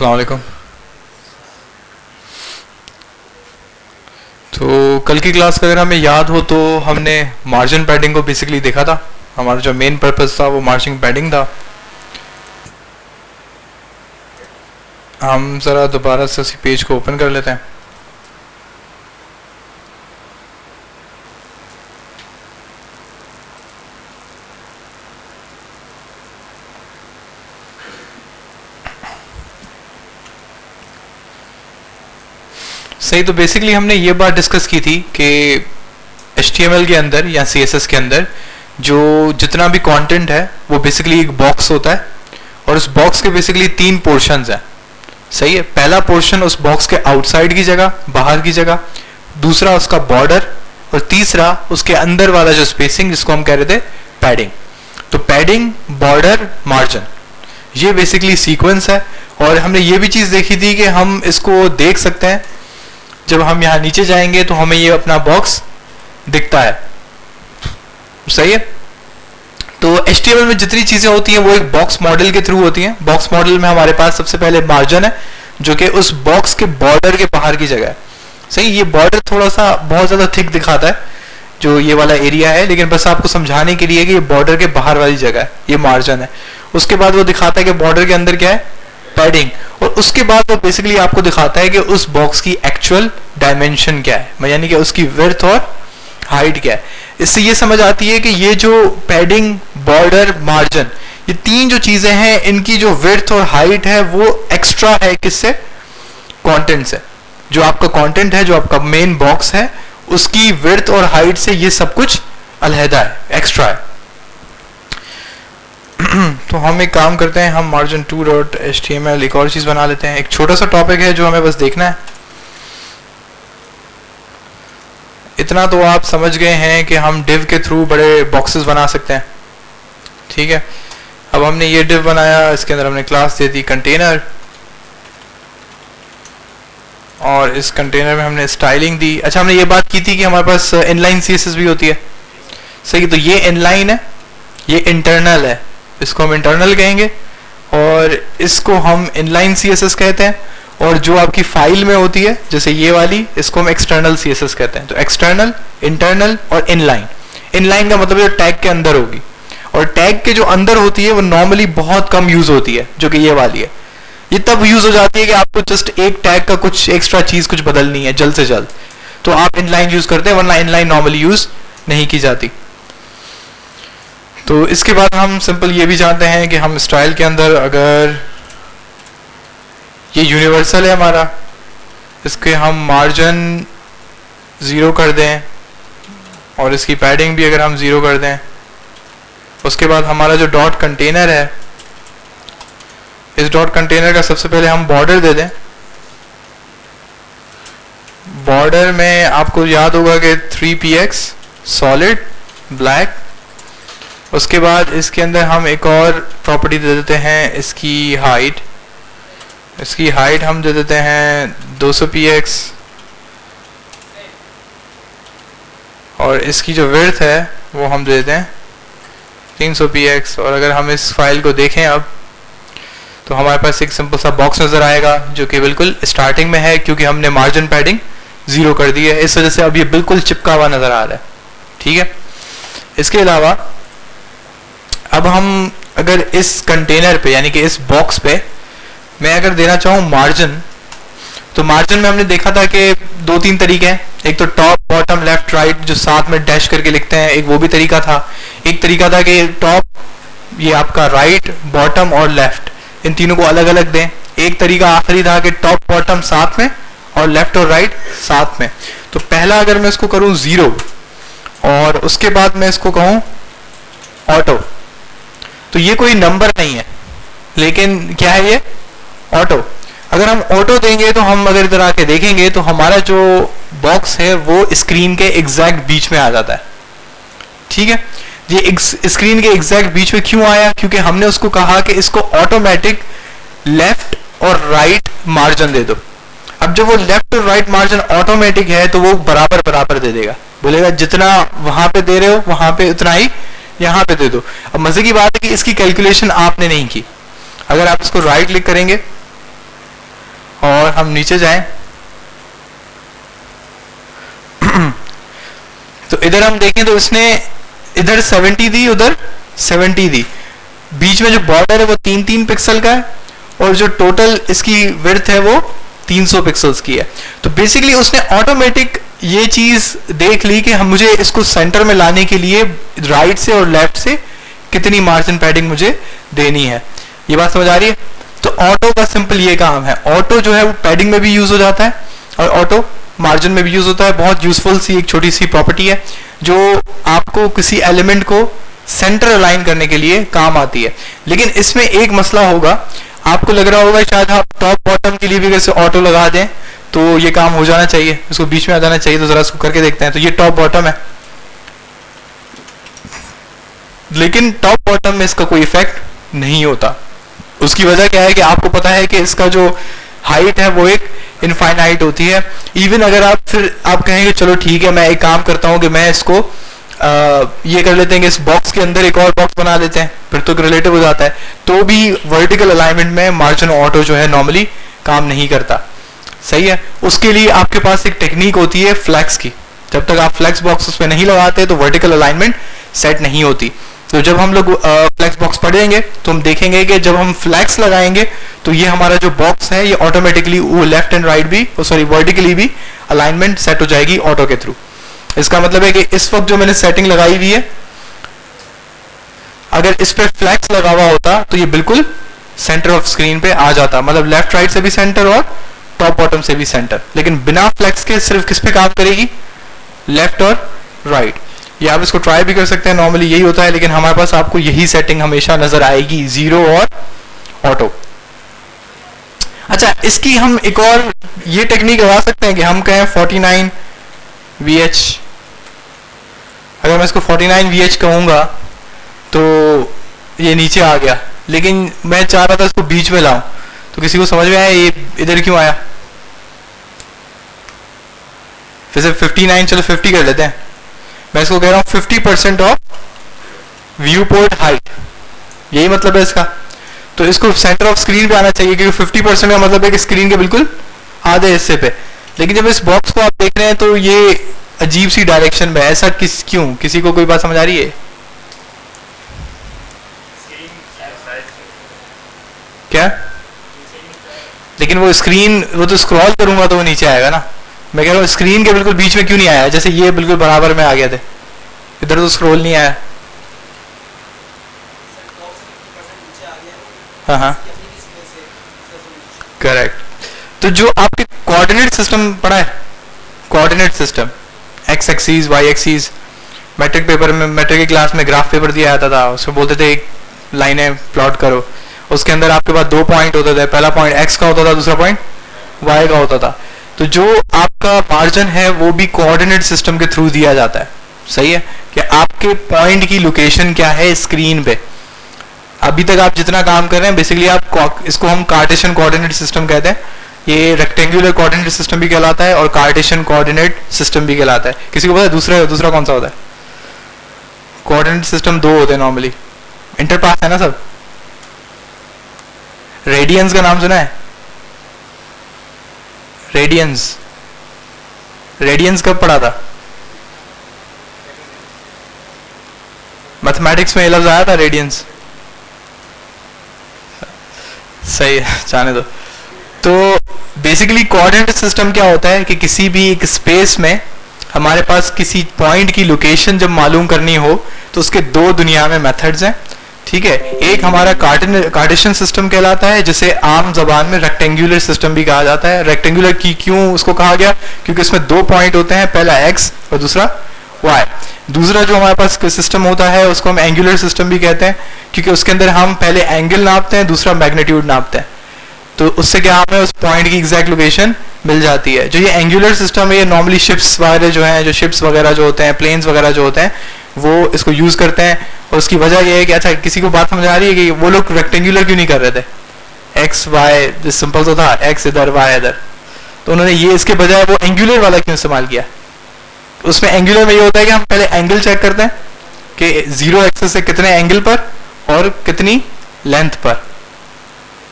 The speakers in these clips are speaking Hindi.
अस्सलाम वालेकुम। तो कल की क्लास का अगर हमें याद हो तो हमने मार्जिन पैडिंग को बेसिकली देखा था। हमारा जो मेन पर्पस था वो मार्जिन पैडिंग था। हम ज़रा दोबारा से उसी पेज को ओपन कर लेते हैं। सही, तो बेसिकली हमने ये बात डिस्कस की थी कि HTML के अंदर या CSS के अंदर जो जितना भी कंटेंट है वो बेसिकली एक बॉक्स होता है और उस बॉक्स के बेसिकली 3 पोर्शंस हैं। सही है, पहला पोर्शन उस बॉक्स के आउटसाइड की जगह, बाहर की जगह, दूसरा उसका बॉर्डर और तीसरा उसके अंदर वाला जो स्पेसिंग जिसको हम कह रहे थे पैडिंग। तो पैडिंग, बॉर्डर, मार्जिन, ये बेसिकली सीक्वेंस है। और हमने ये भी चीज़ देखी थी कि हम इसको देख सकते हैं, जब हम यहाँ नीचे जाएंगे तो हमें ये अपना बॉक्स दिखता है। सही है, तो HTML में जितनी चीजें होती हैं वो एक बॉक्स मॉडल के थ्रू होती हैं। बॉक्स मॉडल में हमारे पास सबसे पहले मार्जिन है जो कि उस बॉक्स के बॉर्डर के बाहर की जगह है। सही, ये बॉर्डर थोड़ा सा बहुत ज्यादा थिक दिखाता है जो ये वाला एरिया है, लेकिन बस आपको समझाने के लिए कि ये बॉर्डर के बाहर वाली जगह है, ये मार्जिन है। उसके बाद वो दिखाता है कि बॉर्डर के अंदर क्या है, पैडिंग। और उसके बाद वो बेसिकली आपको दिखाता है कि उस बॉक्स की एक्चुअल डायमेंशन क्या है, यानी कि उसकी विड्थ और हाइट क्या है। इससे ये समझ आती है कि ये जो पैडिंग, बॉर्डर, मार्जिन, ये 3 जो चीजें हैं इनकी जो विड्थ और हाइट है वो एक्स्ट्रा है किससे, कंटेंट से। जो आपका कंटेंट है, जो आपका मेन बॉक्स है, उसकी विड्थ और हाइट से ये सब कुछ अलहदा है, एक्स्ट्रा है। तो हम एक काम करते हैं, हम margin2.html एक और चीज बना लेते हैं। एक छोटा सा टॉपिक है जो हमें बस देखना है। इतना तो आप समझ गए हैं कि हम div के थ्रू बड़े बॉक्सेस बना सकते हैं। ठीक है, अब हमने ये div बनाया, इसके अंदर हमने क्लास दे दी कंटेनर, और इस कंटेनर में हमने स्टाइलिंग दी। अच्छा, हमने ये बात की थी कि हमारे पास इनलाइन CSS भी होती है। सही, तो ये इनलाइन है, ये इंटरनल है, इसको हम इंटरनल कहेंगे, और इसको हम इनलाइन CSS कहते हैं। और जो आपकी फाइल में होती है जैसे ये वाली, इसको हम एक्सटर्नल CSS कहते हैं। तो एक्सटर्नल, इंटरनल और इनलाइन। इनलाइन का मतलब जो टैग के अंदर होगी, और टैग के जो अंदर होती है वो नॉर्मली बहुत कम यूज होती है, जो कि ये वाली है। ये तब यूज हो जाती है कि आपको जस्ट एक टैग का कुछ एक्स्ट्रा चीज कुछ बदलनी है जल्द से जल्द, तो आप इनलाइन यूज करते हैं, वरना इनलाइन नॉर्मली यूज नहीं की जाती। तो इसके बाद हम सिंपल ये भी जानते हैं कि हम स्टाइल के अंदर, अगर ये यूनिवर्सल है हमारा, इसके हम मार्जिन 0 कर दें और इसकी पैडिंग भी अगर हम 0 कर दें, उसके बाद हमारा जो डॉट कंटेनर है, इस डॉट कंटेनर का सबसे पहले हम बॉर्डर दे दें। बॉर्डर में आपको याद होगा कि 3px सॉलिड ब्लैक। उसके बाद इसके अंदर हम एक और प्रॉपर्टी दे देते हैं, इसकी हाइट। इसकी हाइट हम दे देते हैं 200px, और इसकी जो विड्थ है वो हम दे देते हैं 300px। और अगर हम इस फाइल को देखें अब, तो हमारे पास एक सिंपल सा बॉक्स नजर आएगा जो कि बिल्कुल स्टार्टिंग में है, क्योंकि हमने मार्जिन पैडिंग 0 कर दी है, इस वजह से अब ये बिल्कुल चिपका हुआ नजर आ रहा है। ठीक है, इसके अलावा अब हम अगर इस कंटेनर पे, यानी कि इस बॉक्स पे मैं अगर देना चाहूँ मार्जिन, तो मार्जिन में हमने देखा था कि 2-3 तरीके हैं। एक तो टॉप, बॉटम, लेफ्ट, राइट, जो साथ में डैश करके लिखते हैं, एक वो भी तरीका था। एक तरीका था कि टॉप, ये आपका राइट, बॉटम और लेफ्ट, इन तीनों को अलग अलग दें। एक तरीका आखिरी था कि टॉप बॉटम साथ में और लेफ्ट और राइट साथ में। तो पहला अगर मैं इसको करूँ 0 और उसके बाद मैं इसको कहूँ ऑटो, तो ये कोई नंबर नहीं है, लेकिन क्या है ये, ऑटो। अगर हम ऑटो देंगे तो हम अगर इधर आके देखेंगे तो हमारा जो बॉक्स है वो स्क्रीन के एग्जैक्ट बीच में आ जाता है। ठीक है, ये स्क्रीन के एग्जैक्ट बीच में क्यों आया, क्योंकि हमने उसको कहा कि इसको ऑटोमेटिक लेफ्ट और राइट मार्जिन दे दो। अब जब वो लेफ्ट और राइट मार्जिन ऑटोमेटिक है तो वो बराबर बराबर दे देगा, बोलेगा जितना वहां पे दे रहे हो वहां पे उतना ही यहाँ पे दे दो। अब मजे की बात है कि इसकी कैलकुलेशन आपने नहीं की। अगर आप इसको राइट क्लिक करेंगे और हम नीचे जाएं तो इधर हम देखें तो इसने इधर 70 दी, उधर 70 दी, बीच में जो बॉर्डर है वो 3-3 पिक्सल का है और जो टोटल इसकी विड्थ है वो 300 पिक्सल्स की है। तो बेसिकली उसने ऑटोमेटिक ये चीज देख ली कि हम मुझे इसको सेंटर में लाने के लिए राइट से और लेफ्ट से कितनी मार्जिन पैडिंग मुझे देनी है। ये बात समझ आ रही है? तो ऑटो का सिंपल ये काम है। ऑटो जो है वो पैडिंग में भी यूज हो जाता है और ऑटो मार्जिन में भी यूज होता है। बहुत यूजफुल सी एक छोटी सी प्रॉपर्टी है जो आपको किसी एलिमेंट को सेंटर अलाइन करने के लिए काम आती है। लेकिन इसमें एक मसला होगा, आपको लग रहा होगा शायद आप टॉप बॉटम के लिए भी कैसे ऑटो लगा दें तो ये काम हो जाना चाहिए, इसको बीच में आ जाना चाहिए। तो जरा इसको करके देखते हैं। तो ये टॉप बॉटम है, लेकिन टॉप बॉटम में इसका कोई इफेक्ट नहीं होता। उसकी वजह क्या है कि आपको पता है कि इसका जो हाइट है वो एक इनफाइनाइट होती है। इवन अगर आप फिर आप कहेंगे चलो ठीक है मैं एक काम करता हूं कि मैं इसको ये कर लेते हैं कि इस बॉक्स के अंदर एक और बॉक्स बना देते हैं, फिर तो रिलेटिव हो जाता है, तो भी वर्टिकल अलाइनमेंट में मार्जिन ऑटो जो है नॉर्मली काम नहीं करता। सही है? उसके लिए आपके पास एक टेक्निक होती है फ्लैक्स की। जब तक आप फ्लैक्स बॉक्स उसमें नहीं लगाते तो वर्टिकल अलाइनमेंट सेट नहीं होती। तो जब हम लोग फ्लैक्स बॉक्स पढ़ेंगे तो हम देखेंगे कि जब हम फ्लैक्स लगाएंगे तो ये हमारा जो बॉक्स है ये ऑटोमेटिकली वो लेफ्ट एंड राइट भी सॉरी वर्टिकली भी अलाइनमेंट सेट हो जाएगी ऑटो के थ्रू। इसका मतलब है कि इस वक्त जो मैंने सेटिंग लगाई हुई है, अगर इस पे फ्लैक्स लगा हुआ होता तो ये बिल्कुल सेंटर ऑफ स्क्रीन पे आ जाता, मतलब लेफ्ट राइट से भी सेंटर और टॉप बॉटम से भी सेंटर। लेकिन बिना फ्लैक्स के सिर्फ किस पे काम करेगी? लेफ्ट और राइट। ये आप इसको ट्राई भी कर सकते हैं, नॉर्मली यही होता है, लेकिन हमारे पास आपको यही सेटिंग हमेशा नजर आएगी, जीरो और ऑटो। अच्छा, इसकी हम एक और ये टेक्निक लगा सकते हैं कि हम कहें 49 VH। अगर मैं इसको 49 VH कहूंगा तो ये नीचे आ गया, लेकिन मैं चाह रहा था इसको बीच में लाऊं, तो किसी को समझ में आया ये इधर क्यों आया? फिर से 59, चलो 50 कर लेते हैं। मैं इसको कह रहा हूं 50% ऑफ व्यू पोर्ट हाइट, यही मतलब है इसका। तो इसको सेंटर ऑफ स्क्रीन पे आना चाहिए क्योंकि 50% का मतलब है कि स्क्रीन के बिल्कुल आधे हिस्से पे। लेकिन जब इस बॉक्स को आप देख रहे हैं तो ये अजीब सी डायरेक्शन में, ऐसा क्यों? किसी को कोई बात समझ आ रही है क्या? लेकिन वो स्क्रीन, वो तो स्क्रॉल करूंगा तो वो नीचे आएगा ना। मैं कह रहा हूँ स्क्रीन के बिल्कुल बीच में क्यों नहीं आया? जैसे ये बिल्कुल बराबर में आ गए थे, इधर तो स्क्रॉल नहीं आया। हाँ हाँ करेक्ट। तो जो आपके कोऑर्डिनेट सिस्टम पढ़ा है, coordinate system, X axis Y axis, matric paper में, मैट्रिक की क्लास में ग्राफ पेपर दिया जाता था, उसमें बोलते थे एक लाइनें प्लॉट करो, उसके अंदर आपके पास 2 पॉइंट होते थे, पहला पॉइंट एक्स का होता था, दूसरा पॉइंट वाई का होता था। तो जो आपका मार्जिन है वो भी कोऑर्डिनेट सिस्टम के थ्रू दिया जाता है। सही है कि आपके पॉइंट की लोकेशन क्या है स्क्रीन पे। अभी तक आप जितना काम कर रहे हैं बेसिकली आप इसको हम कार्टेशियन कोऑर्डिनेट सिस्टम कहते हैं। ये रेक्टेंगुलर कोऑर्डिनेट सिस्टम भी कहलाता है और कार्टेशियन कोऑर्डिनेट सिस्टम भी कहलाता है। किसी को पता है दूसरा कौन सा होता है? कोऑर्डिनेट सिस्टम 2 होते हैं नॉर्मली। इंटर पास है ना सब? रेडियंस का नाम सुना है? रेडियंस कब पढ़ा था? मैथमेटिक्स में ये लफ्ज आया था रेडियंस। सही है, जाने दो। तो बेसिकली कोऑर्डिनेट सिस्टम क्या होता है कि किसी भी एक स्पेस में हमारे पास किसी पॉइंट की लोकेशन जब मालूम करनी हो तो उसके 2 दुनिया में मेथड्स हैं। ठीक है, एक हमारा कार्टेशियन सिस्टम कहलाता है जिसे आम जबान में रेक्टेंगुलर सिस्टम भी कहा जाता है। रेक्टेंगुलर की क्यों उसको कहा गया? क्योंकि इसमें 2 पॉइंट होते हैं, पहला एक्स और दूसरा वाई। दूसरा जो हमारे पास सिस्टम होता है उसको हम एंगुलर सिस्टम भी कहते हैं क्योंकि उसके अंदर हम पहले एंगल नापते हैं, दूसरा मैग्नीट्यूड नापते हैं। तो उससे क्या हमें उस पॉइंट की एग्जैक्ट लोकेशन मिल जाती है। जो ये एंगुलर सिस्टम है ये नॉर्मली शिप्स वगैरह जो हैं, जो शिप्स वगैरह जो होते हैं, प्लेन्स वगैरह जो होते हैं, वो इसको यूज करते हैं। और उसकी वजह ये है कि अच्छा किसी को बात समझ आ रही है कि वो लोग रेक्टेंगुलर क्यों नहीं कर रहे थे? एक्स वाई सिंपल तो था, एक्स इधर वाई इधर, तो उन्होंने ये इसके बजाय वो एंगुलर वाला क्यों इस्तेमाल किया? उसमें एंगुलर में ये होता है कि हम पहले एंगल चेक करते हैं कि 0 एक्सिस से कितने एंगल पर और कितनी लेंथ पर।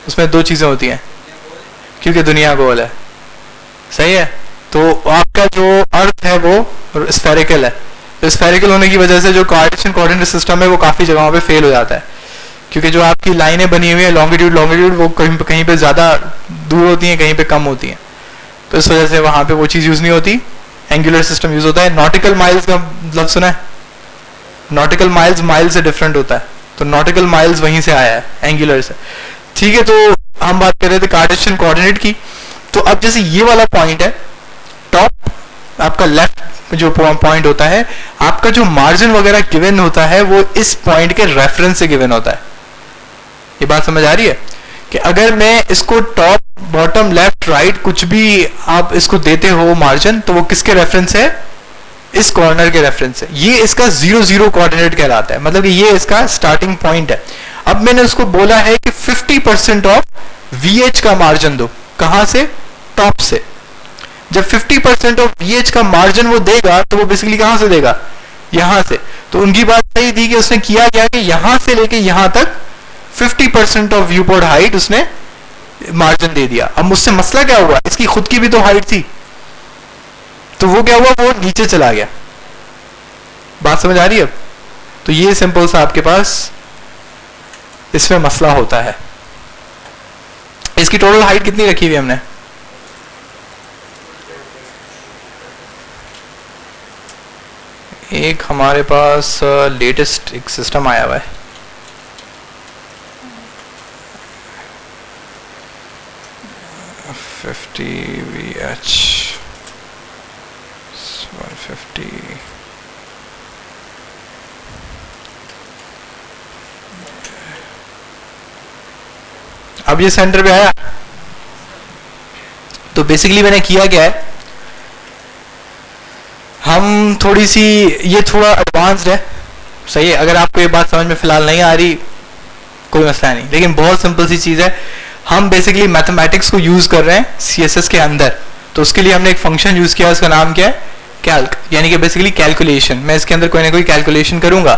उसमें 2 चीजें होती हैं, क्योंकि दुनिया गोल है, सही है। तो आपका जो अर्थ है वो स्फेरिकल है, तो स्फेरिकल होने की वजह से जो कार्टेशियन कोऑर्डिनेट सिस्टम है वो काफी जगहों पे फेल हो जाता है, क्योंकि जो आपकी लाइनें बनी हुई है लॉन्गिट्यूड वो कहीं पे ज्यादा दूर होती हैं, कहीं पे कम होती हैं, तो इस वजह से वहां पे वो चीज यूज नहीं होती, एंगुलर सिस्टम यूज होता है। नॉटिकल माइल्स का मतलब सुना है? नॉटिकल माइल्स माइल से डिफरेंट होता है, तो नॉटिकल माइल्स वहीं से आया है, एंगुलर से, ठीक है। तो हम बात कर रहे थे कार्टेशियन कोऑर्डिनेट की। तो अब जैसे ये वाला पॉइंट है टॉप, आपका लेफ्ट जो पॉइंट होता है, आपका जो मार्जिन वगैरह गिवन होता है वो इस पॉइंट के रेफरेंस से गिवन होता है। ये बात समझ आ रही है कि अगर मैं इसको टॉप बॉटम लेफ्ट राइट कुछ भी आप इसको देते हो मार्जिन, तो वो किसके रेफरेंस है? इस कॉर्नर के रेफरेंस से। ये इसका 0 0 कोऑर्डिनेट कहलाता है, मतलब कि ये इसका स्टार्टिंग पॉइंट है। अब मैंने उसको बोला है कि 50% ऑफ VH का मार्जिन दो, कहां से? टॉप से। जब 50% ऑफ VH का मार्जिन वो देगा तो वो बेसिकली कहां से देगा? यहां से। तो उनकी बात सही थी कि उसने किया क्या कि यहां से लेके यहां तक 50% ऑफ व्यूपोर्ट हाइट उसने मार्जिन दे दिया। अब मुझसे मसला क्या हुआ, इसकी खुद की भी तो हाइट थी, तो वो क्या हुआ, वो नीचे चला गया। बात समझ आ रही है? तो ये सिंपल सा आपके पास इसमें मसला होता है। इसकी टोटल हाइट कितनी रखी हुई हमने? एक हमारे पास लेटेस्ट एक सिस्टम आया हुआ है, VH 150। अब ये सेंटर पे आया। तो बेसिकली मैंने किया क्या है, हम थोड़ी सी, ये थोड़ा एडवांस्ड है, सही है। अगर आपको ये बात समझ में फिलहाल नहीं आ रही कोई मसला नहीं, लेकिन बहुत सिंपल सी चीज है। हम बेसिकली मैथमेटिक्स को यूज कर रहे हैं CSS के अंदर, तो उसके लिए हमने एक फंक्शन यूज किया, उसका नाम क्या है? कैल्क, यानी कि बेसिकली कैलकुलेशन। मैं इसके अंदर कोई ना कोई कैलकुलेशन करूंगा,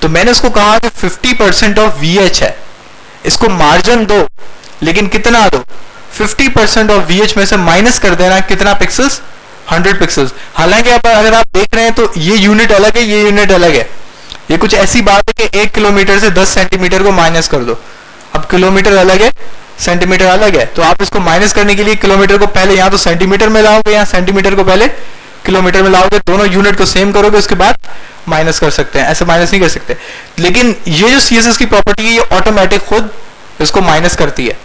तो मैंने उसको कहा कि 50% ऑफ VH है, इसको मार्जिन दो, लेकिन कितना दो? 50% ऑफ VH में से माइनस कर देना कितना पिक्सल्स? 100 पिक्सल्स। हालांकि अगर आप देख रहे हैं तो ये यूनिट अलग है, ये यूनिट अलग है। ये कुछ ऐसी बात है कि 1 किलोमीटर से 10 सेंटीमीटर को माइनस कर दो। अब किलोमीटर अलग है, सेंटीमीटर अलग है, तो आप इसको माइनस करने के लिए किलोमीटर को पहले यहाँ तो सेंटीमीटर में लाओगे, यहाँ सेंटीमीटर को पहले किलोमीटर में लाओगे, दोनों यूनिट को सेम करोगे, उसके बाद माइनस कर सकते हैं। ऐसे माइनस नहीं कर सकते, लेकिन ये जो CSS की प्रॉपर्टी है ये ऑटोमेटिक खुद इसको माइनस करती है।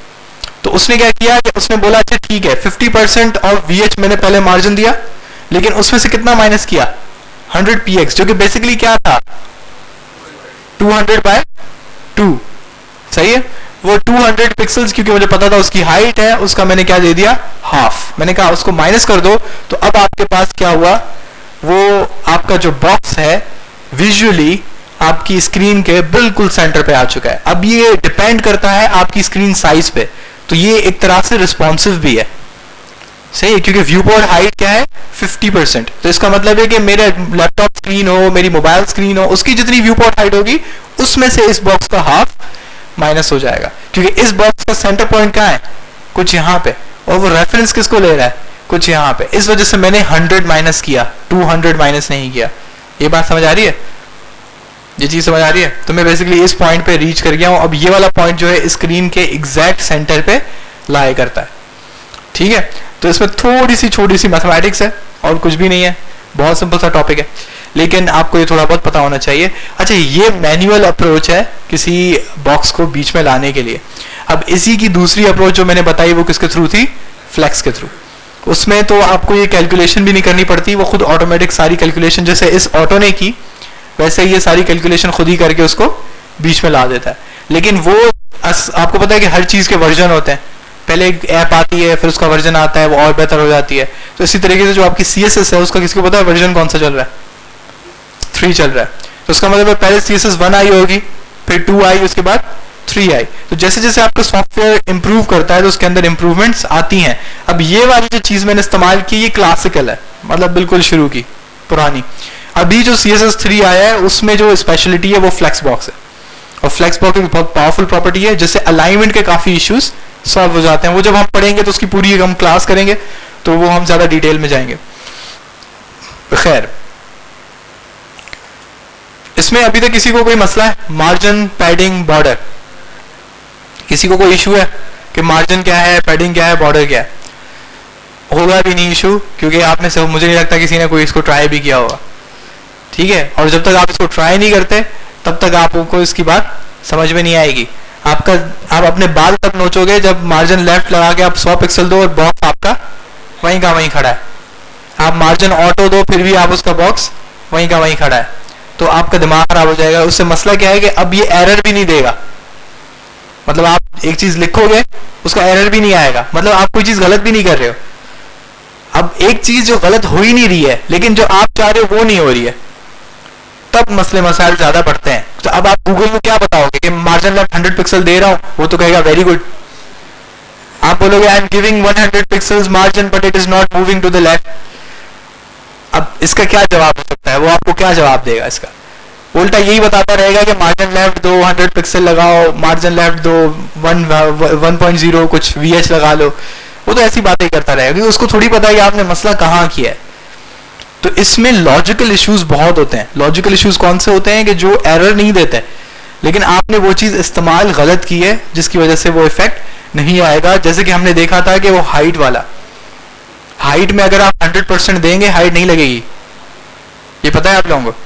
तो उसने क्या किया कि उसने बोला अच्छा ठीक है, 50% ऑफ VH मैंने पहले मार्जिन दिया, लेकिन उसमें से कितना माइनस किया? 100 px, जो कि बेसिकली क्या था? 200/2, सही है। वो 200 पिक्सल्स, क्योंकि मुझे पता था उसकी हाइट है, उसका मैंने क्या दे दिया? हाफ। मैंने कहा उसको माइनस कर दो, तो अब आपके पास क्या हुआ, वो आपका जो बॉक्स है विजुअली आपकी स्क्रीन के बिल्कुल सेंटर पे आ चुका है। अब ये डिपेंड करता है आपकी स्क्रीन साइज पे, तो ये एक तरह से रिस्पॉन्सिव भी है, सही है, क्योंकि व्यू पोर्ट हाइट क्या है? 50%। तो इसका मतलब है कि मेरे लैपटॉप स्क्रीन हो, मेरी मोबाइल स्क्रीन हो, उसकी जितनी व्यू पोर्ट हाइट होगी उसमें से इस बॉक्स का हाफ माइनस हो जाएगा, क्योंकि इस बॉक्स का सेंटर पॉइंट कहाँ है? कुछ यहाँ पे, और वो रेफरेंस किसको ले रहा है? कुछ यहाँ पे। इस वजह से मैंने 100 माइनस किया, 200 माइनस नहीं किया। ये बात समझ आ रही है? ये चीज समझ आ रही है? तो मैं बेसिकली इस पॉइंट पे रीच कर गया हूं। अब ये वाला पॉइंट जो है स्क्रीन के एग्जैक्ट सेंटर पे लाया करता है, ठीक है। तो इसमें थोड़ी सी छोटी सी मैथमेटिक्स है और कुछ भी नहीं है, बहुत सिंपल सा टॉपिक है, लेकिन आपको ये थोड़ा बहुत पता होना चाहिए। अच्छा, ये मैनुअल अप्रोच है किसी बॉक्स को बीच में लाने के लिए। अब इसी की दूसरी अप्रोच जो मैंने बताई वो किसके थ्रू थी? फ्लेक्स के थ्रू। उसमें तो आपको ये कैलकुलेशन भी नहीं करनी पड़ती, वो खुद ऑटोमेटिक सारी कैलकुलेशन जैसे इस ऑटो ने की वैसे ये सारी कैलकुलेशन खुद ही करके उसको बीच में ला देता है। लेकिन वो आपको पता है कि हर चीज के वर्जन होते हैं, पहले एक ऐप आती है फिर उसका वर्जन आता है, वो और बेहतर हो जाती है। तो इसी तरीके से जो आपकी CSS है उसका किसको पता है वर्जन कौन सा चल रहा है? 3 चल रहा है। तो उसका मतलब पहले CSS 1 आई होगी, फिर 2 आई, उसके बाद 3 आई। तो जैसे जैसे आपका सॉफ्टवेयर इंप्रूव करता है तो उसके अंदर इंप्रूवमेंट्स आती हैं। अब ये वाली जो चीज मैंने इस्तेमाल की ये क्लासिकल है, मतलब बिल्कुल शुरू की पुरानी। अभी जो CSS 3 आया है उसमें जो स्पेशलिटी है वो फ्लेक्स बॉक्स है, और फ्लेक्स बॉक्स एक बहुत पावरफुल प्रॉपर्टी है जिससे अलाइनमेंट के काफी इश्यूज सॉल्व हो जाते हैं। वो जब हम पढ़ेंगे तो उसकी पूरी हम क्लास करेंगे तो वो हम ज्यादा डिटेल में जाएंगे। खैर, इसमें अभी तक किसी को कोई मसला है? मार्जिन, पैडिंग, बॉर्डर, किसी को कोई इशू है कि मार्जिन क्या है, पैडिंग क्या है, बॉर्डर क्या है? होगा भी नहीं इशू, क्योंकि आप में से मुझे नहीं लगता किसी ने कोई इसको ट्राई भी किया होगा। ठीक है, और जब तक आप इसको ट्राई नहीं करते तब तक आपको इसकी बात समझ में नहीं आएगी। आप अपने बाल तब नोचोगे जब मार्जिन लेफ्ट लगा के आप 100 पिक्सल दो और बॉक्स आपका वहीं का वहीं खड़ा है। आप मार्जिन ऑटो दो फिर भी आप उसका बॉक्स वहीं का वहीं खड़ा है, तो आपका दिमाग खराब हो जाएगा। उससे मसला क्या है कि अब ये एरर भी नहीं देगा, मतलब आप एक चीज लिखोगे उसका एरर भी नहीं आएगा, मतलब आप कोई चीज गलत भी नहीं कर रहे हो। अब एक चीज जो गलत हो ही नहीं रही है लेकिन जो आप चाह रहे हो वो नहीं हो रही है, तब मसले मसाइल ज्यादा बढ़ते हैं। तो अब आप गूगल को क्या बताओगे कि मार्जिन लेफ्ट 100 पिक्सल दे रहा हूं, वो तो कहेगा वेरी गुड। आप बोलोगे I am giving 100 pixels margin but it is not moving to the left. अब इसका क्या जवाब हो सकता है? वो आपको क्या जवाब देगा इसका? उल्टा यही बताता रहेगा कि मार्जिन लेफ्ट दो 100 पिक्सल लगाओ, मार्जिन लेफ्ट दो 1.0 कुछ VH लगा लो। वो तो ऐसी बातें करता रहेगा क्योंकि उसको थोड़ी पता है कि आपने मसला कहाँ किया है। तो इसमें लॉजिकल इश्यूज बहुत होते हैं। लॉजिकल इश्यूज कौन से होते हैं कि जो एरर नहीं देते लेकिन आपने वो चीज इस्तेमाल गलत की है जिसकी वजह से वो इफेक्ट नहीं आएगा। जैसे कि हमने देखा था कि वो हाइट वाला, हाइट में अगर आप 100% देंगे हाइट नहीं लगेगी, ये पता है आप लोगों को।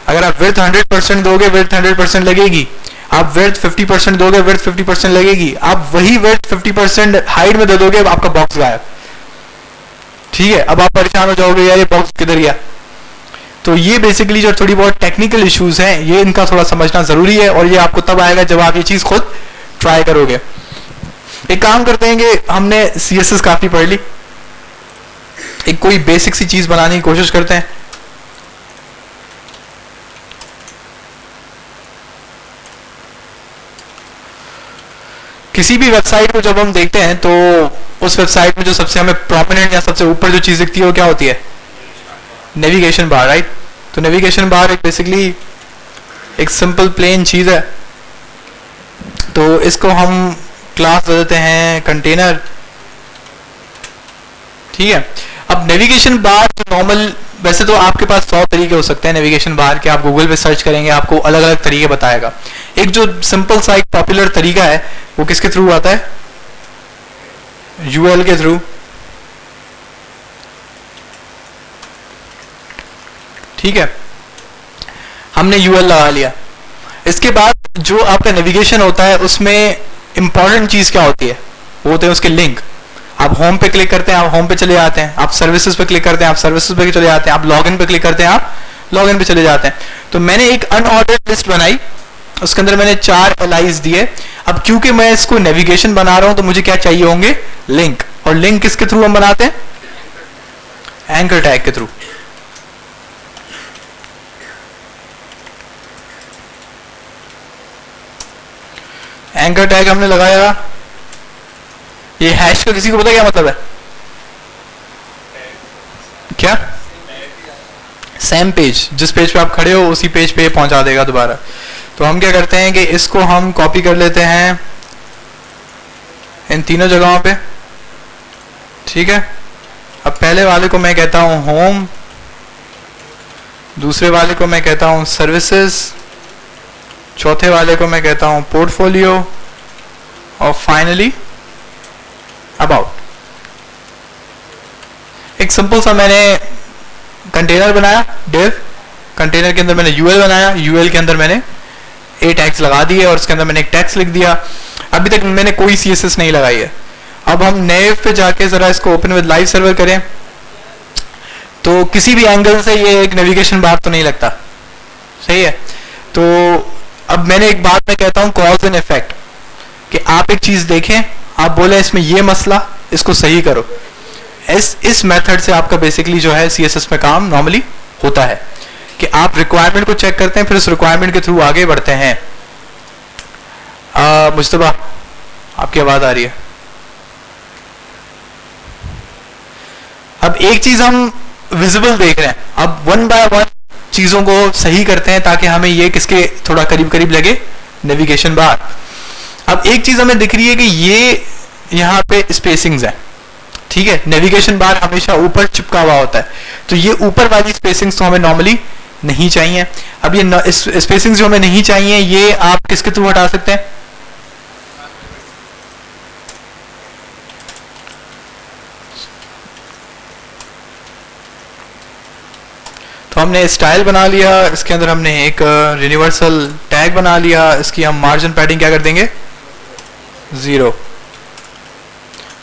अगर आप विड्थ 100% दोगे विड्थ 100% लगेगी, आप विड्थ 50% दोगे विड्थ 50% लगेगी। आप वही विड्थ 50% हाइट में दे दोगे आपका बॉक्स गायब। ठीक है, अब आप परेशान हो जाओगे यार ये बॉक्स किधर गया। तो ये बेसिकली जो थोड़ी बहुत टेक्निकल इश्यूज हैं ये इनका थोड़ा समझना जरूरी है, और ये आपको तब आएगा जब आप ये चीज खुद ट्राई करोगे। एक काम करते हैं कि हमने CSS काफी पढ़ ली, एक कोई बेसिक सी चीज बनाने की कोशिश करते हैं। किसी भी वेबसाइट को जब हम देखते हैं तो उस वेबसाइट में जो सबसे हमें प्रोमिनेंट या सबसे ऊपर जो चीज दिखती है वो क्या होती है? Navigation bar, right. तो नेविगेशन बार एक बेसिकली एक सिंपल प्लेन चीज है। तो इसको हम क्लास दे देते हैं कंटेनर। ठीक है, अब नेविगेशन बार जो नॉर्मल, वैसे तो आपके पास 100 तरीके हो सकते हैं नेविगेशन बार के, आप गूगल पे सर्च करेंगे आपको अलग अलग तरीके बताएगा। एक जो सिंपल सा एक पॉपुलर तरीका है वो किसके थ्रू आता है? UL के थ्रू। ठीक है, हमने UL लगा लिया। इसके बाद जो आपका नेविगेशन होता है उसमें इंपॉर्टेंट चीज क्या होती है? वो होते हैं उसके लिंक। आप होम पे क्लिक करते हैं आप होम पे चले जाते हैं, आप सर्विसेज पे क्लिक करते हैं आप सर्विसेज पे चले जाते हैं, आप लॉगिन पे क्लिक करते हैं आप लॉगिन पे चले जाते हैं। तो मैंने एक अनऑर्डर्ड लिस्ट बनाई, उसके अंदर मैंने 4 LIs दिए। अब क्योंकि मैं इसको नेविगेशन बना रहा हूं तो मुझे क्या चाहिए होंगे? लिंक। और लिंक किसके थ्रू हम बनाते हैं? एंकर टैग के थ्रू। एंकर टैग हमने लगाया। ये हैश का किसी को पता क्या मतलब है? क्या? सेम पेज, जिस पेज पे आप खड़े हो उसी पेज पे पहुंचा देगा दोबारा। तो हम क्या करते हैं कि इसको हम कॉपी कर लेते हैं इन तीनों जगहों पे। ठीक है, अब पहले वाले को मैं कहता हूं होम, दूसरे वाले को मैं कहता हूं सर्विसेज, चौथे वाले को मैं कहता हूं पोर्टफोलियो, और फाइनली अबाउट। एक सिंपल सा मैंने कंटेनर बनाया, डिव। कंटेनर के अंदर मैंने UL बनाया, UL के अंदर मैंने A टैग्स लगा दिए और उसके अंदर मैंने एक टैग्स लिख दिया। अभी तक मैंने कोई CSS नहीं लगाई है। अब हम नेव पे जाके जरा इसको ओपन विद लाइव सर्वर करें तो किसी भी एंगल से ये एक नेविगेशन बार तो नहीं लगता, सही है। तो अब मैंने एक बात मैं कहता हूं कॉज एंड इफेक्ट, कि आप एक चीज देखें, आप बोले इसमें ये मसला, इसको सही करो। इस मेथड से आपका बेसिकली जो है CSS में काम नॉर्मली होता है कि आप रिक्वायरमेंट को चेक करते हैं फिर उस रिक्वायरमेंट के थ्रू आगे बढ़ते हैं। मुस्तफा आपकी आवाज आ रही है। अब एक चीज हम विजिबल देख रहे हैं, अब 1 बाय 1 चीजों को सही करते हैं ताकि हमें ये किसके थोड़ा करीब करीब लगे? Navigation bar. अब एक चीज हमें दिख रही है कि ये यहाँ पे स्पेसिंग्स है, ठीक है। नेविगेशन बार हमेशा ऊपर चिपका हुआ होता है, तो ये ऊपर वाली स्पेसिंग्स तो हमें नॉर्मली नहीं चाहिए। अब ये स्पेसिंग्स जो हमें नहीं चाहिए ये आप किसके थ्रू हटा सकते हैं? तो हमने स्टाइल बना लिया, इसके अंदर हमने एक यूनिवर्सल टैग बना लिया, इसकी हम मार्जिन पैडिंग क्या कर देंगे? 0।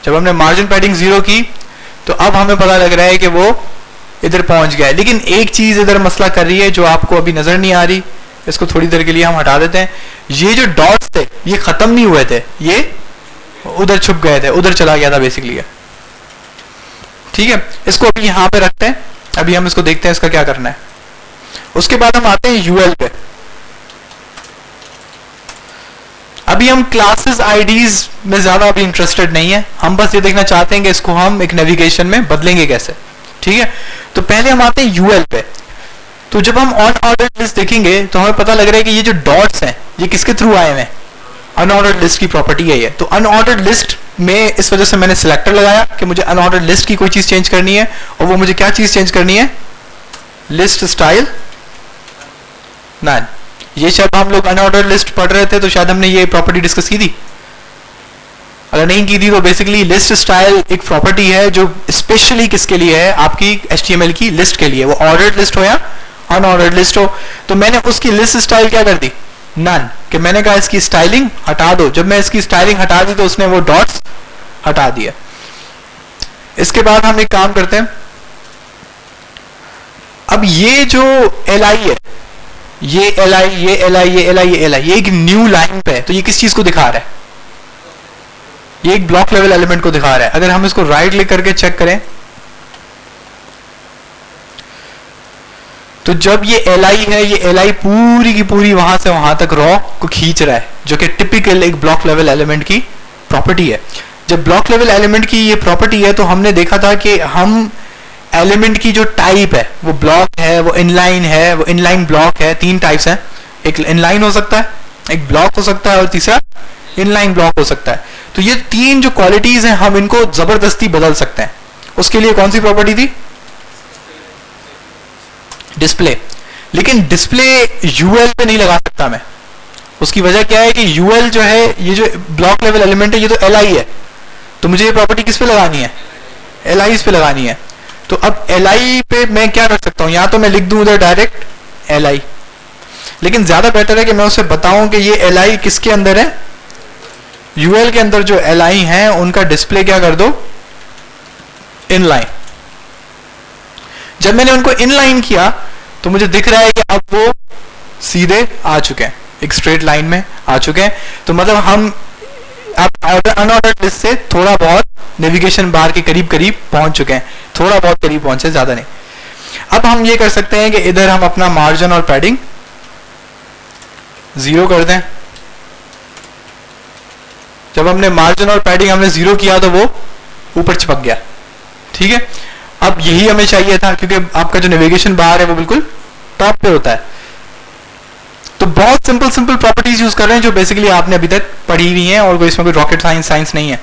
जब हमने मार्जिन पैडिंग 0 की तो अब हमें पता लग रहा है कि वो इधर पहुंच गया है। लेकिन एक चीज इधर मसला कर रही है जो आपको अभी नजर नहीं आ रही, इसको थोड़ी देर के लिए हम हटा देते हैं। ये जो डॉट्स थे ये खत्म नहीं हुए थे, ये उधर छुप गए थे, उधर चला गया था बेसिकली, ठीक है। इसको अभी यहां पे रखते हैं, अभी हम इसको देखते हैं इसका क्या करना है। उसके बाद हम आते हैं यूएल पे। अभी हम क्लासेस आईडीज में ज्यादा अभी इंटरेस्टेड नहीं है, हम बस ये देखना चाहते हैं कि इसको हम एक नेविगेशन में बदलेंगे कैसे, ठीक है। तो पहले हम आते हैं यूएल पे। तो जब हम ऑन ऑर्डर्ड लिस्ट देखेंगे तो हमें पता लग रहा है कि ये जो डॉट्स हैं ये किसके थ्रू आए हैं? अनऑर्डर्ड लिस्ट की प्रॉपर्टी है ये। तो अनऑर्डर्ड लिस्ट में इस वजह से मैंने सिलेक्टर लगाया कि मुझे अनऑर्डर्ड लिस्ट की कोई चीज चेंज करनी है, और वो मुझे क्या चीज चेंज करनी है? List style none. ये शायद हम लोग अनऑर्डर्ड लिस्ट पढ़ रहे थे तो शायद हमने ये प्रॉपर्टी डिस्कस की थी, अगर नहीं की थी तो बेसिकली लिस्ट स्टाइल एक प्रॉपर्टी है जो स्पेशली किसके लिए है? आपकी HTML की लिस्ट के लिए, वो ऑर्डर्ड लिस्ट हो या अनऑर्डर्ड लिस्ट हो। तो मैंने उसकी लिस्ट स्टाइल क्या कर दी? नन। कि मैंने कहा इसकी स्टाइलिंग हटा दो। जब मैं इसकी स्टाइलिंग हटा दी तो उसने वो डॉट्स हटा दिया। इसके बाद हम एक काम करते हैं, अब ये जो li है, ये li, ये li, ये li, ये li, ये एक न्यू लाइन पे है, तो ये किस चीज को दिखा रहा है? ये एक ब्लॉक लेवल एलिमेंट को दिखा रहा है। अगर हम इसको राइट क्लिक करके चेक करें तो जब ये li है, ये li पूरी की पूरी वहां से वहां तक रॉ को खींच रहा है, जो कि टिपिकल एक ब्लॉक लेवल एलिमेंट की प्रॉपर्टी है। जब ब्लॉक लेवल एलिमेंट की ये प्रॉपर्टी है तो हमने देखा था कि हम एलिमेंट की जो टाइप है वो ब्लॉक है, वो इनलाइन है, वो इनलाइन ब्लॉक है। 3 टाइप्स हैं, एक इनलाइन हो सकता है, एक ब्लॉक हो सकता है, और तीसरा इनलाइन ब्लॉक हो सकता है। तो ये 3 जो क्वालिटीज हैं हम इनको जबरदस्ती बदल सकते हैं। उसके लिए कौन सी प्रॉपर्टी थी? डिस्प्ले। लेकिन डिस्प्ले यूएल पे नहीं लगा सकता मैं। उसकी वजह क्या है कि यूएल जो है, ये जो ब्लॉक लेवल एलिमेंट है, ये तो li है, तो मुझे ये प्रॉपर्टी किस पे लगानी है? li पे लगानी है। तो अब li पे मैं क्या कर सकता हूं? या तो मैं लिख दूं उधर डायरेक्ट li, लेकिन ज्यादा बेटर है कि मैं उसे बताऊं कि ये li किसके अंदर है? यूएल के अंदर जो li हैं उनका डिस्प्ले क्या कर दो? इनलाइन। जब मैंने उनको इनलाइन किया तो मुझे दिख रहा है कि अब वो सीधे आ चुके हैं, एक स्ट्रेट लाइन में आ चुके हैं। तो मतलब हम अब अनऑर्डर्ड लिस्ट से थोड़ा बहुत नेविगेशन बार के करीब करीब पहुंच चुके हैं, थोड़ा बहुत करीब पहुंचे, ज्यादा नहीं। अब हम ये कर सकते हैं कि इधर हम अपना मार्जिन और पैडिंग 0 कर दें। जब हमने मार्जिन और पैडिंग हमने 0 किया तो वो ऊपर चिपक गया, ठीक है। अब यही हमें चाहिए था क्योंकि आपका जो नेविगेशन बार है वो बिल्कुल टॉप पे होता है। तो बहुत सिंपल प्रॉपर्टीज यूज कर रहे हैं जो बेसिकली आपने अभी तक पढ़ी हुई हैं, और कोई इसमें कोई रॉकेट साइंस नहीं है।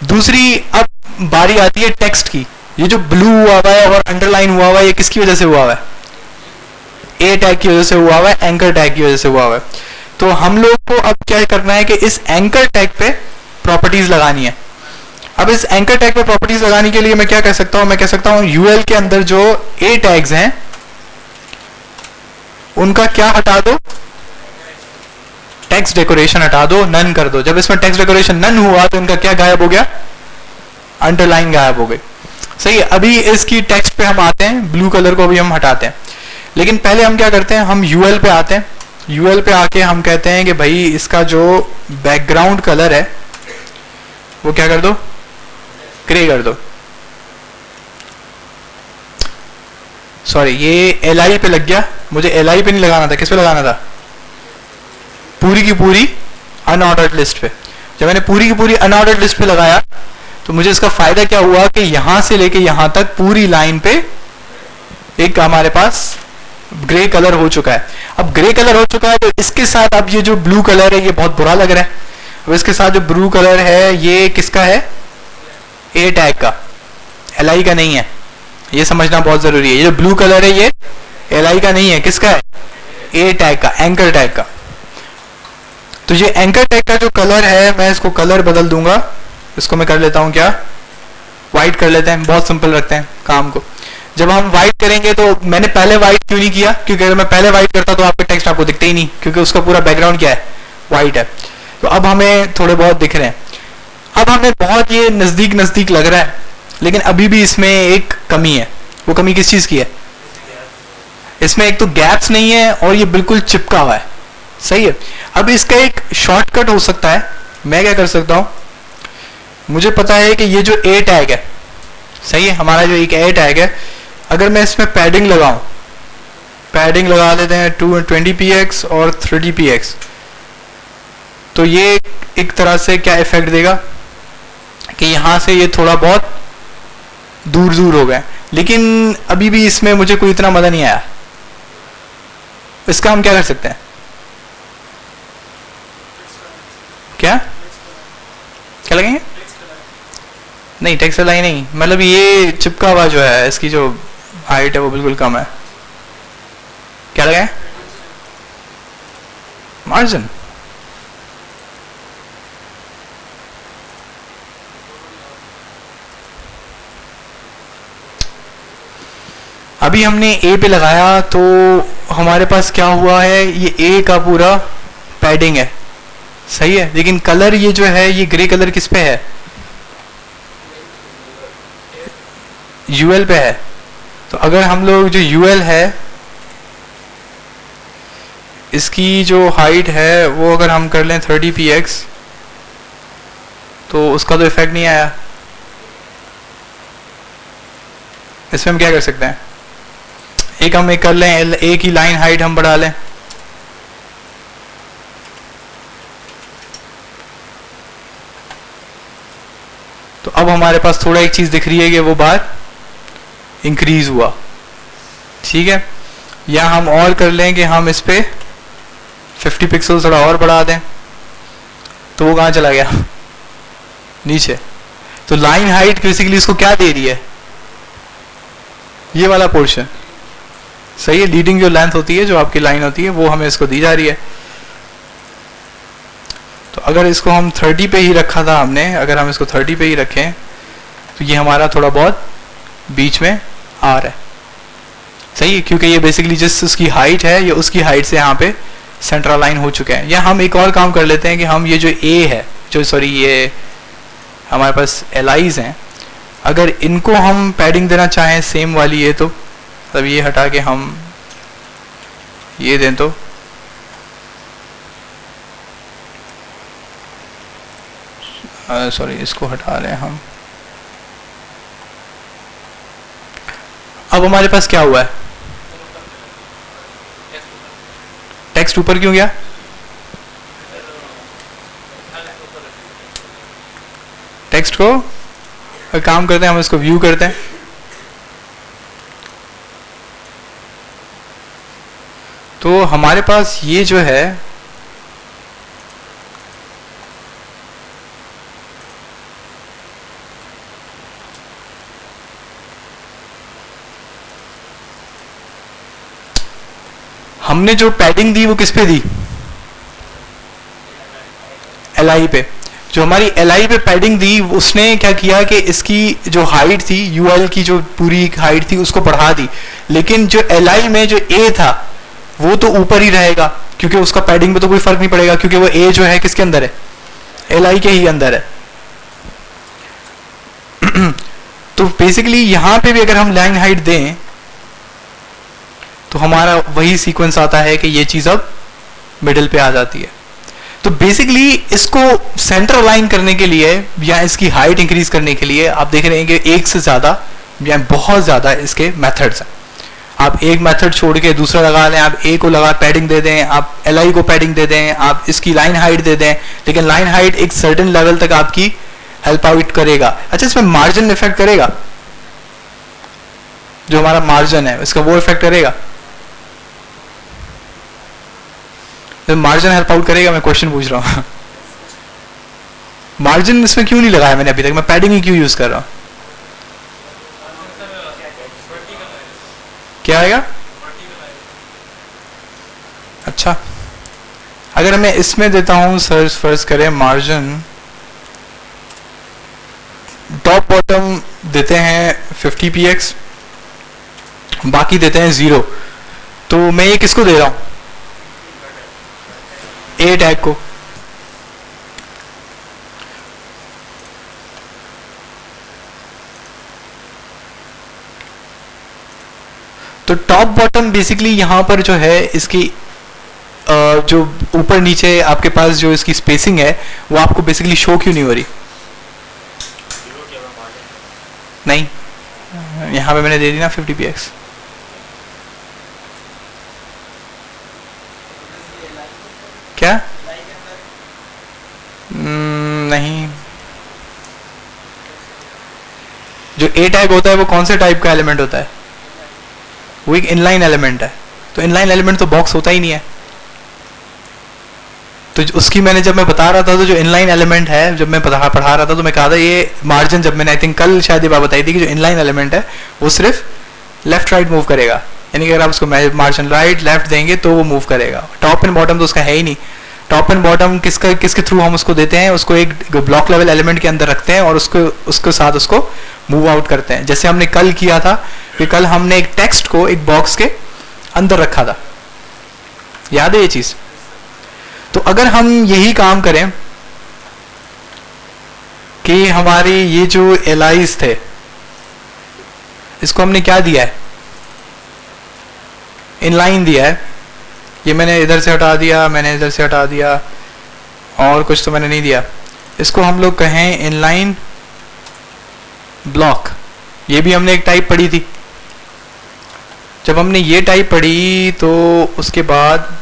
दूसरी अब बारी आती है टेक्स्ट की। ये जो ब्लू हुआ हुआ है और अंडरलाइन हुआ हुआ है, ये किसकी वजह से हुआ हुआ है? ए टैग की वजह से हुआ हुआ है, एंकर टैग की वजह से हुआ हुआ है। तो हम लोग को अब क्या करना है कि इस एंकर टैग पे प्रॉपर्टीज लगानी है। अब इस एंकर टैग पे प्रॉपर्टीज लगाने के लिए मैं क्या कह सकता हूं? मैं कह सकता हूं यूएल के अंदर जो ए टैग्स हैं उनका क्या हटा दो? टेक्स्ट डेकोरेशन हटा दो, नन कर दो। जब इसमें टेक्स्ट डेकोरेशन नन हुआ तो इनका क्या गायब हो गया? अंडरलाइन गायब हो गई। सही है। अभी इसकी टेक्स्ट पे हम आते हैं, ब्लू कलर को भी हम हटाते हैं, लेकिन पहले हम क्या करते हैं? हम यूएल पे आते हैं। यूएल पे आके हम कहते हैं कि भाई इसका जो बैकग्राउंड कलर है वो क्या कर दो? ग्रे कर दो। सॉरी, ये li पे लग गया, मुझे li पे नहीं लगाना था। किस पे लगाना था? पूरी की पूरी अनऑर्डर्ड लिस्ट पे। जब मैंने पूरी की पूरी अनऑर्डर्ड लिस्ट पे लगाया तो मुझे इसका फायदा क्या हुआ कि यहां से लेके यहां तक पूरी लाइन पे एक हमारे पास ग्रे कलर हो चुका है। अब ग्रे कलर हो चुका है तो इसके साथ अब ये जो ब्लू कलर है ये बहुत बुरा लग रहा है। अब इसके साथ जो ब्लू कलर है ये किसका है? ए टैग का, एल का नहीं है, ये समझना बहुत जरूरी है। ये जो ब्लू कलर है ये एल का नहीं है, किसका है? ए टैग का, एंकर टैग का। तो ये एंकर टैग का जो कलर है, मैं इसको कलर बदल दूंगा, इसको मैं कर लेता हूं क्या, व्हाइट कर लेते हैं, बहुत सिंपल रखते हैं काम को। जब हम व्हाइट करेंगे तो मैंने पहले व्हाइट क्यों नहीं किया, क्योंकि अगर मैं पहले व्हाइट करता तो आपका टेक्स्ट आपको दिखते ही नहीं, क्योंकि उसका पूरा बैकग्राउंड क्या है, व्हाइट है। तो अब हमें थोड़े बहुत दिख रहे हैं, अब हमें बहुत ये नजदीक नजदीक लग रहा है, लेकिन अभी भी इसमें एक कमी है। वो कमी किस चीज की है? इसमें एक तो गैप्स नहीं है और ये बिल्कुल चिपका हुआ है, सही है। अब इसका एक शॉर्टकट हो सकता है, मैं क्या कर सकता हूं, मुझे पता है कि ये जो ए टैग है, सही है, हमारा जो एक ए टैग है, अगर मैं इसमें पैडिंग लगाऊं, पैडिंग लगा लेते हैं 20px और 30px, तो ये एक तरह से क्या इफेक्ट देगा कि यहां से ये थोड़ा बहुत दूर दूर हो गए, लेकिन अभी भी इसमें मुझे कोई इतना मजा नहीं आया। इसका हम क्या कर सकते हैं? क्या क्या लगेंगे? नहीं, टेक्स्ट अलाइन नहीं, मतलब ये चिपका हुआ जो है, इसकी जो हाइट है वो बिल्कुल कम है। क्या लगाए? मार्जिन। अभी हमने ए पे लगाया तो हमारे पास क्या हुआ है, ये ए का पूरा पैडिंग है, सही है, लेकिन कलर ये जो है ये ग्रे कलर किस पे है? यूएल पे है। तो अगर हम लोग जो यूएल है इसकी जो हाइट है वो अगर हम कर लें 30px, तो उसका तो इफेक्ट नहीं आया। इसमें हम क्या कर सकते हैं, एक हम एक कर लें, ए की लाइन हाइट हम बढ़ा लें, तो अब हमारे पास थोड़ा एक चीज दिख रही है कि वो बार इंक्रीज हुआ, ठीक है। या हम और कर लें कि हम इस पे 50 पिक्सल थोड़ा और बढ़ा दें, तो वो कहाँ चला गया? नीचे। तो लाइन हाइट बेसिकली इसको क्या दे रही है? ये वाला पोर्शन, सही है, लीडिंग जो लेंथ होती है, जो आपकी लाइन होती है, वो हमें इसको दी जा रही है। तो अगर इसको हम 30 पे ही रखा था हमने, अगर हम इसको 30 पे ही रखें तो ये हमारा थोड़ा बहुत बीच में आ रहा है, सही है, क्योंकि ये बेसिकली जिस उसकी हाइट है, ये उसकी हाइट से यहाँ पे सेंट्रल लाइन हो चुके हैं। या हम एक और काम कर लेते हैं कि हम ये जो ए है, जो सॉरी ये हमारे पास एलाइज हैं, अगर इनको हम पैडिंग देना चाहें सेम वाली ये, तो मतलब ये हटा के हम ये दें, तो सॉरी इसको हटा रहे हैं हम। अब हमारे पास क्या हुआ है, टेक्स्ट ऊपर क्यों गया? टेक्स्ट को एक काम करते हैं, हम इसको व्यू करते हैं, तो हमारे पास ये जो है हमने जो पैडिंग दी वो किस पे दी? एलआई पे। जो हमारी एलआई पे पैडिंग दी उसने क्या किया कि इसकी जो हाइट थी, यूएल की जो पूरी हाइट थी उसको बढ़ा दी, लेकिन जो एलआई में जो ए था वो तो ऊपर ही रहेगा, क्योंकि उसका पैडिंग में तो कोई फर्क नहीं पड़ेगा, क्योंकि वो ए जो है किसके अंदर है? एलआई के ही अंदर है। तो बेसिकली यहां पे भी अगर हम लाइन हाइट दें तो हमारा वही सीक्वेंस आता है कि ये चीज अब मिडिल पे आ जाती है। तो बेसिकली इसको सेंटर लाइन करने के लिए या इसकी हाइट इंक्रीज करने के लिए आप देख रहे हैं कि एक से ज्यादा या बहुत ज्यादा इसके मेथड्स हैं। आप एक मेथड छोड़ के दूसरा लगा लें, आप ए को लगा पैडिंग दे दें, आप एलआई को पैडिंग दे दें, आप इसकी लाइन हाइट दे दें, लेकिन लाइन हाइट एक सर्टेन लेवल तक आपकी हेल्प आउट करेगा। अच्छा, इसमें मार्जिन इफेक्ट करेगा? जो हमारा मार्जिन है इसका वो इफेक्ट करेगा? मार्जिन हेल्प आउट करेगा? मैं क्वेश्चन पूछ रहा हूं। मार्जिन इसमें क्यों नहीं लगाया मैंने अभी तक, मैं पैडिंग ही क्यों यूज कर रहा हूँ? क्या आएगा? अच्छा, अगर मैं इसमें देता हूं सर्च, फर्स्ट करें मार्जिन, टॉप बॉटम देते हैं 50px, बाकी देते हैं 0, तो मैं ये किसको दे रहा हूं? ए टैग को। तो टॉप बॉटम बेसिकली यहां पर जो है इसकी जो ऊपर नीचे आपके पास जो इसकी स्पेसिंग है वो आपको बेसिकली शो क्यों नहीं हो रही? नहीं, यहां पे मैंने दे दी ना 50px। क्या? नहीं, जो ए टैग होता है वो कौन से टाइप का एलिमेंट होता है? वो एक इनलाइन एलिमेंट है, तो इनलाइन एलिमेंट तो बॉक्स होता ही नहीं है। तो उसकी मैंने जब मैं बता रहा था तो जो इनलाइन एलिमेंट है, जब मैं पढ़ा रहा था तो मैं कहा था ये मार्जिन, जब मैंने आई थिंक कल शायद ये बात बताई थी कि जो इनलाइन एलिमेंट है वो सिर्फ लेफ्ट राइट मूव करेगा, यानी कि अगर आप उसको मार्जिन राइट लेफ्ट देंगे तो वो मूव करेगा। टॉप एंड बॉटम तो उसका है ही नहीं। टॉप एंड बॉटम किसके थ्रू हम उसको देते हैं? उसको एक ब्लॉक लेवल एलिमेंट के अंदर रखते हैं और उसके साथ उसको मूव आउट करते हैं, जैसे हमने कल किया था कि कल हमने एक टेक्स्ट को एक बॉक्स के अंदर रखा था, याद है ये चीज? तो अगर हम यही काम करें कि हमारे ये जो एलाइज थे इसको हमने क्या दिया है? इनलाइन दिया है। ये मैंने इधर से हटा दिया, मैंने इधर से हटा दिया, और कुछ तो मैंने नहीं दिया। इसको हम लोग कहें इनलाइन ब्लॉक। ये भी हमने एक टाइप पढ़ी थी। जब हमने ये टाइप पढ़ी तो उसके बाद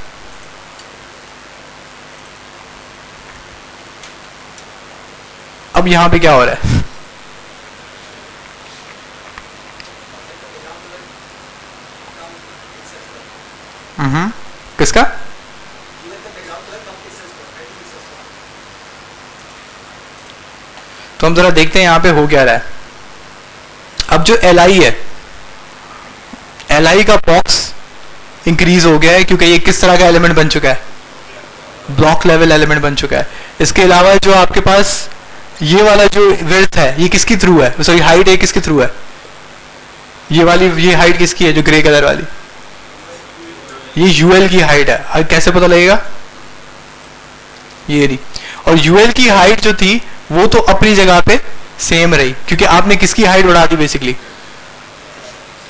अब यहां पे क्या हो रहा है? किसका? तो हम जरा देखते हैं यहां पे हो क्या रहा है। अब जो एल है, एल का बॉक्स इंक्रीज हो गया है क्योंकि ये किस तरह का एलिमेंट बन चुका है? ब्लॉक लेवल एलिमेंट बन चुका है। इसके अलावा जो आपके पास ये वाला जो विड्थ है ये किसकी थ्रू है? सॉरी, हाइट है किसके थ्रू है? ये वाली, ये हाइट किसकी है जो ग्रे कलर वाली? ये यूएल की हाइट है। अब कैसे पता लगेगा? ये रही। और यूएल की हाइट जो थी वो तो अपनी जगह पे सेम रही क्योंकि आपने किसकी हाइट बढ़ा दी? बेसिकली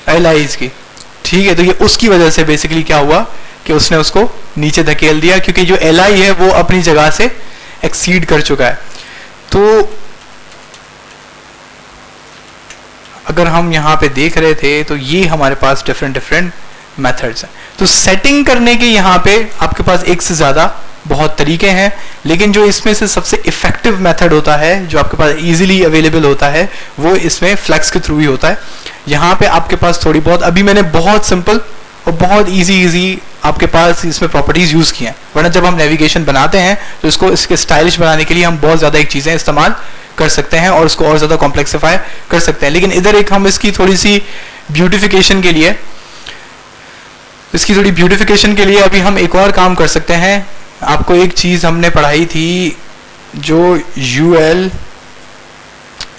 एलाइज की। ठीक है, तो ये उसकी वजह से बेसिकली क्या हुआ कि उसने उसको नीचे धकेल दिया क्योंकि जो एल है वो अपनी जगह से एक्सीड कर चुका है। तो अगर हम यहां पे देख रहे थे तो ये हमारे पास डिफरेंट मेथड्स हैं। तो सेटिंग करने के यहां पे आपके पास एक से ज्यादा बहुत तरीके हैं, लेकिन जो इसमें से सबसे इफेक्टिव मेथड होता है जो आपके पास इजीली अवेलेबल होता है वो इसमें फ्लेक्स के थ्रू ही होता है। यहाँ पे आपके पास थोड़ी बहुत, अभी मैंने बहुत सिंपल और बहुत इजी आपके पास इसमें प्रॉपर्टीज यूज की हैं, वरना जब हम नेविगेशन बनाते हैं तो इसको इसके स्टाइलिश बनाने के लिए हम बहुत ज्यादा एक चीजें इस्तेमाल कर सकते हैं और उसको और ज्यादा कॉम्प्लेक्सिफाई कर सकते हैं। लेकिन इधर एक हम इसकी थोड़ी सी ब्यूटिफिकेशन के लिए, अभी हम एक और काम कर सकते हैं। आपको एक चीज हमने पढ़ाई थी जो यूएल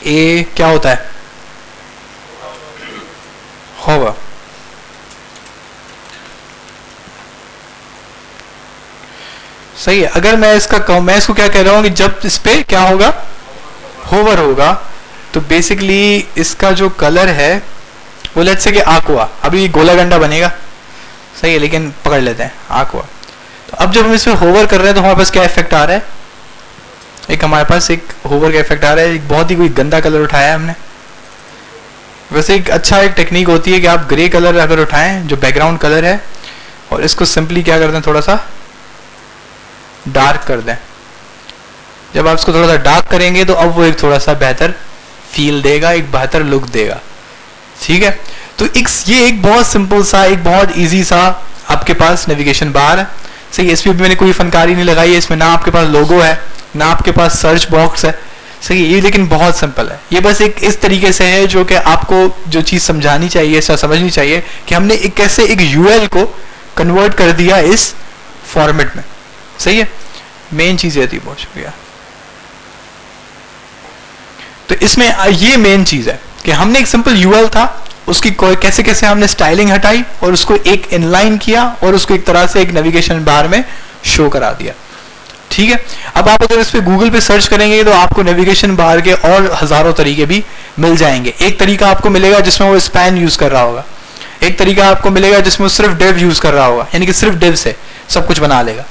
ए क्या होता है? होगा। सही है। अगर मैं इसको क्या कह रहा हूं कि जब इस पे क्या होगा? होवर होगा, तो बेसिकली इसका जो कलर है वो लेट्स से कि आक्वा, अभी गोला गंडा बनेगा, सही है, लेकिन पकड़ लेते हैं आक्वा। तो अब जब हम इसमें होवर कर रहे हैं तो हमारे पास क्या इफेक्ट आ रहा है? एक हमारे पास एक होवर का इफेक्ट आ रहा है। एक बहुत ही कोई गंदा कलर उठाया है हमने। वैसे एक टेक्निक होती है कि आप ग्रे कलर अगर उठाएं जो बैकग्राउंड कलर है और इसको सिंपली क्या कर दें, थोड़ा सा डार्क कर दें। जब आप इसको थोड़ा सा डार्क करेंगे तो अब वो एक थोड़ा सा बेहतर फील देगा, एक बेहतर लुक देगा। ठीक है, तो ये एक बहुत सिंपल सा, एक बहुत इजी सा आपके पास नेविगेशन बार है। सही है, इसमें भी मैंने कोई फनकारी नहीं लगाई है, इसमें ना आपके पास लोगो है, ना आपके पास सर्च बॉक्स है, सही है। ये लेकिन बहुत सिंपल है, ये बस एक इस तरीके से है जो कि आपको जो चीज़ समझानी चाहिए, समझनी चाहिए कि हमने एक कैसे एक यूएल को कन्वर्ट कर दिया इस फॉर्मेट में, सही है। मेन चीज़ ये थी, बहुत शुक्रिया। तो इसमें ये मेन चीज़ है कि हमने एक सिंपल यूएल था, उसकी कैसे कैसे हमने स्टाइलिंग हटाई और उसको एक इनलाइन किया और उसको एक तरह से एक नेविगेशन बार में शो करा दिया, ठीक है। अब आप अगर इस पे गूगल पे सर्च करेंगे तो आपको नेविगेशन बार के और हजारों तरीके भी मिल जाएंगे। एक तरीका आपको मिलेगा जिसमें वो स्पैन यूज कर रहा होगा, एक तरीका आपको मिलेगा जिसमें वो सिर्फ डिव यूज कर रहा होगा, यानी कि सिर्फ डिव से सब कुछ बना लेगा।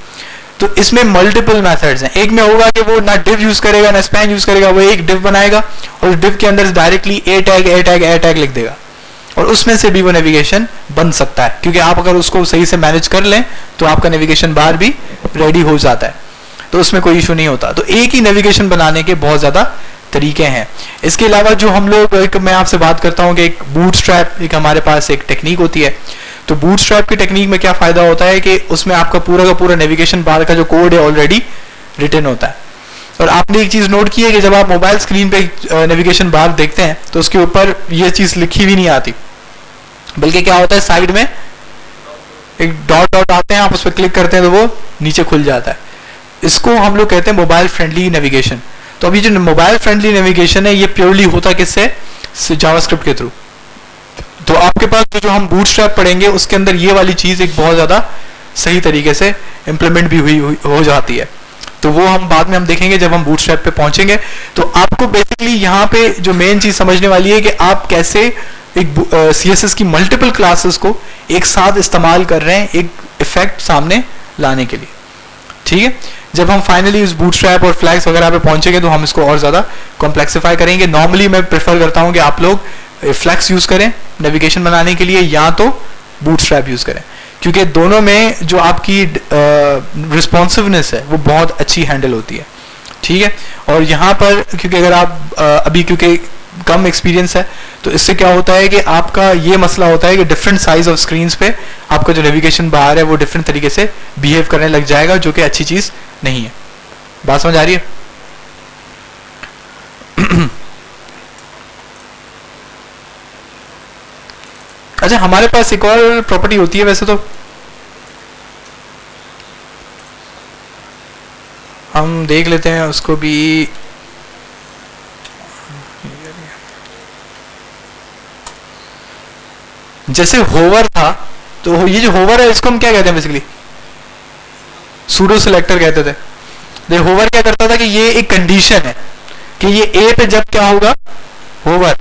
तो इसमें मल्टीपल मेथड्स हैं। एक में होगा कि वो ना डिव यूज करेगा ना स्पैन यूज करेगा, वो एक डिव बनाएगा और उस डिव के अंदर डायरेक्टली ए टैग लिख देगा और उसमें से भी वो नेविगेशन बन सकता है, क्योंकि आप अगर उसको सही से मैनेज कर लें तो आपका नेविगेशन बार भी रेडी हो जाता है, तो उसमें कोई इशू नहीं होता। तो एक ही नेविगेशन बनाने के बहुत ज्यादा तरीके हैं। इसके अलावा जो हम लोग, एक मैं आपसे बात करता हूँ कि एक बूटस्ट्रैप एक हमारे पास एक टेक्निक होती है। तो बूटस्ट्रैप की टेक्निक में क्या फायदा होता है कि उसमें आपका पूरा का पूरा नेविगेशन बार का जो कोड है ऑलरेडी रिटन होता है। और आपने एक चीज नोट की है कि जब आप मोबाइल स्क्रीन पे नेविगेशन बार देखते हैं तो उसके ऊपर ये चीज लिखी भी नहीं आती, बल्कि क्या होता है साइड में एक डॉट डॉट आते हैं, आप उस पर क्लिक करते हैं तो वो नीचे खुल जाता है। इसको हम लोग कहते हैं मोबाइल फ्रेंडली नेविगेशन। तो अभी जो मोबाइल फ्रेंडली नेविगेशन है ये प्योरली होता किससे, जावास्क्रिप्ट के थ्रू। तो आपके पास जो हम बूटस्ट्रैप पढ़ेंगे उसके अंदर ये वाली चीज एक बहुत ज्यादा सही तरीके से इंप्लीमेंट भी हुई हो जाती है। तो वो हम बाद में हम देखेंगे जब हम बूटस्ट्रैप पे पहुंचेंगे। तो आपको बेसिकली यहाँ पे जो मेन चीज समझने वाली है कि आप कैसे एक CSS की मल्टीपल क्लासेस को एक साथ इस्तेमाल कर रहे हैं एक इफेक्ट सामने लाने के लिए, ठीक है। जब हम फाइनली इस बूटस्ट्रैप और फ्लैग्स वगैरह पे पहुंचेंगे तो हम इसको और ज्यादा कॉम्प्लेक्सिफाई करेंगे। नॉर्मली मैं प्रेफर करता हूं कि आप लोग फ्लैग्स यूज करें नेविगेशन बनाने के लिए या तो बूटस्ट्रैप यूज करें, क्योंकि दोनों में जो आपकी रिस्पॉन्सिवनेस है वो बहुत अच्छी हैंडल होती है, ठीक है। और यहाँ पर क्योंकि अगर आप अभी क्योंकि कम एक्सपीरियंस है तो इससे क्या होता है कि आपका ये मसला होता है कि डिफरेंट साइज ऑफ स्क्रीन्स पे आपका जो नेविगेशन बार है वो डिफरेंट तरीके से बिहेव करने लग जाएगा, जो कि अच्छी चीज नहीं है। बात समझ आ रही है? अच्छा, हमारे पास एक और प्रॉपर्टी होती है वैसे तो, हम देख लेते हैं उसको भी। जैसे होवर था, तो ये जो होवर है इसको हम क्या कहते हैं बेसिकली, सूडो सिलेक्टर कहते थे। देखो होवर क्या करता था कि ये एक कंडीशन है कि ये ए पे जब क्या होगा, होवर।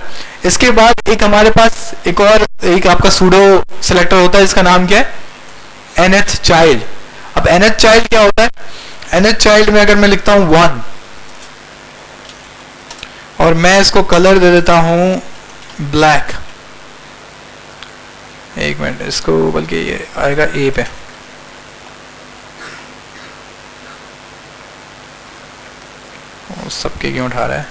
इसके बाद एक हमारे पास एक और एक आपका सूडो सिलेक्टर होता है, इसका नाम क्या है, nth चाइल्ड। अब nth चाइल्ड क्या होता है, nth चाइल्ड में अगर मैं लिखता हूं 1 और मैं इसको कलर दे देता हूं ब्लैक, एक मिनट, इसको बल्कि ये आएगा ए पे, सबके क्यों उठा रहा है,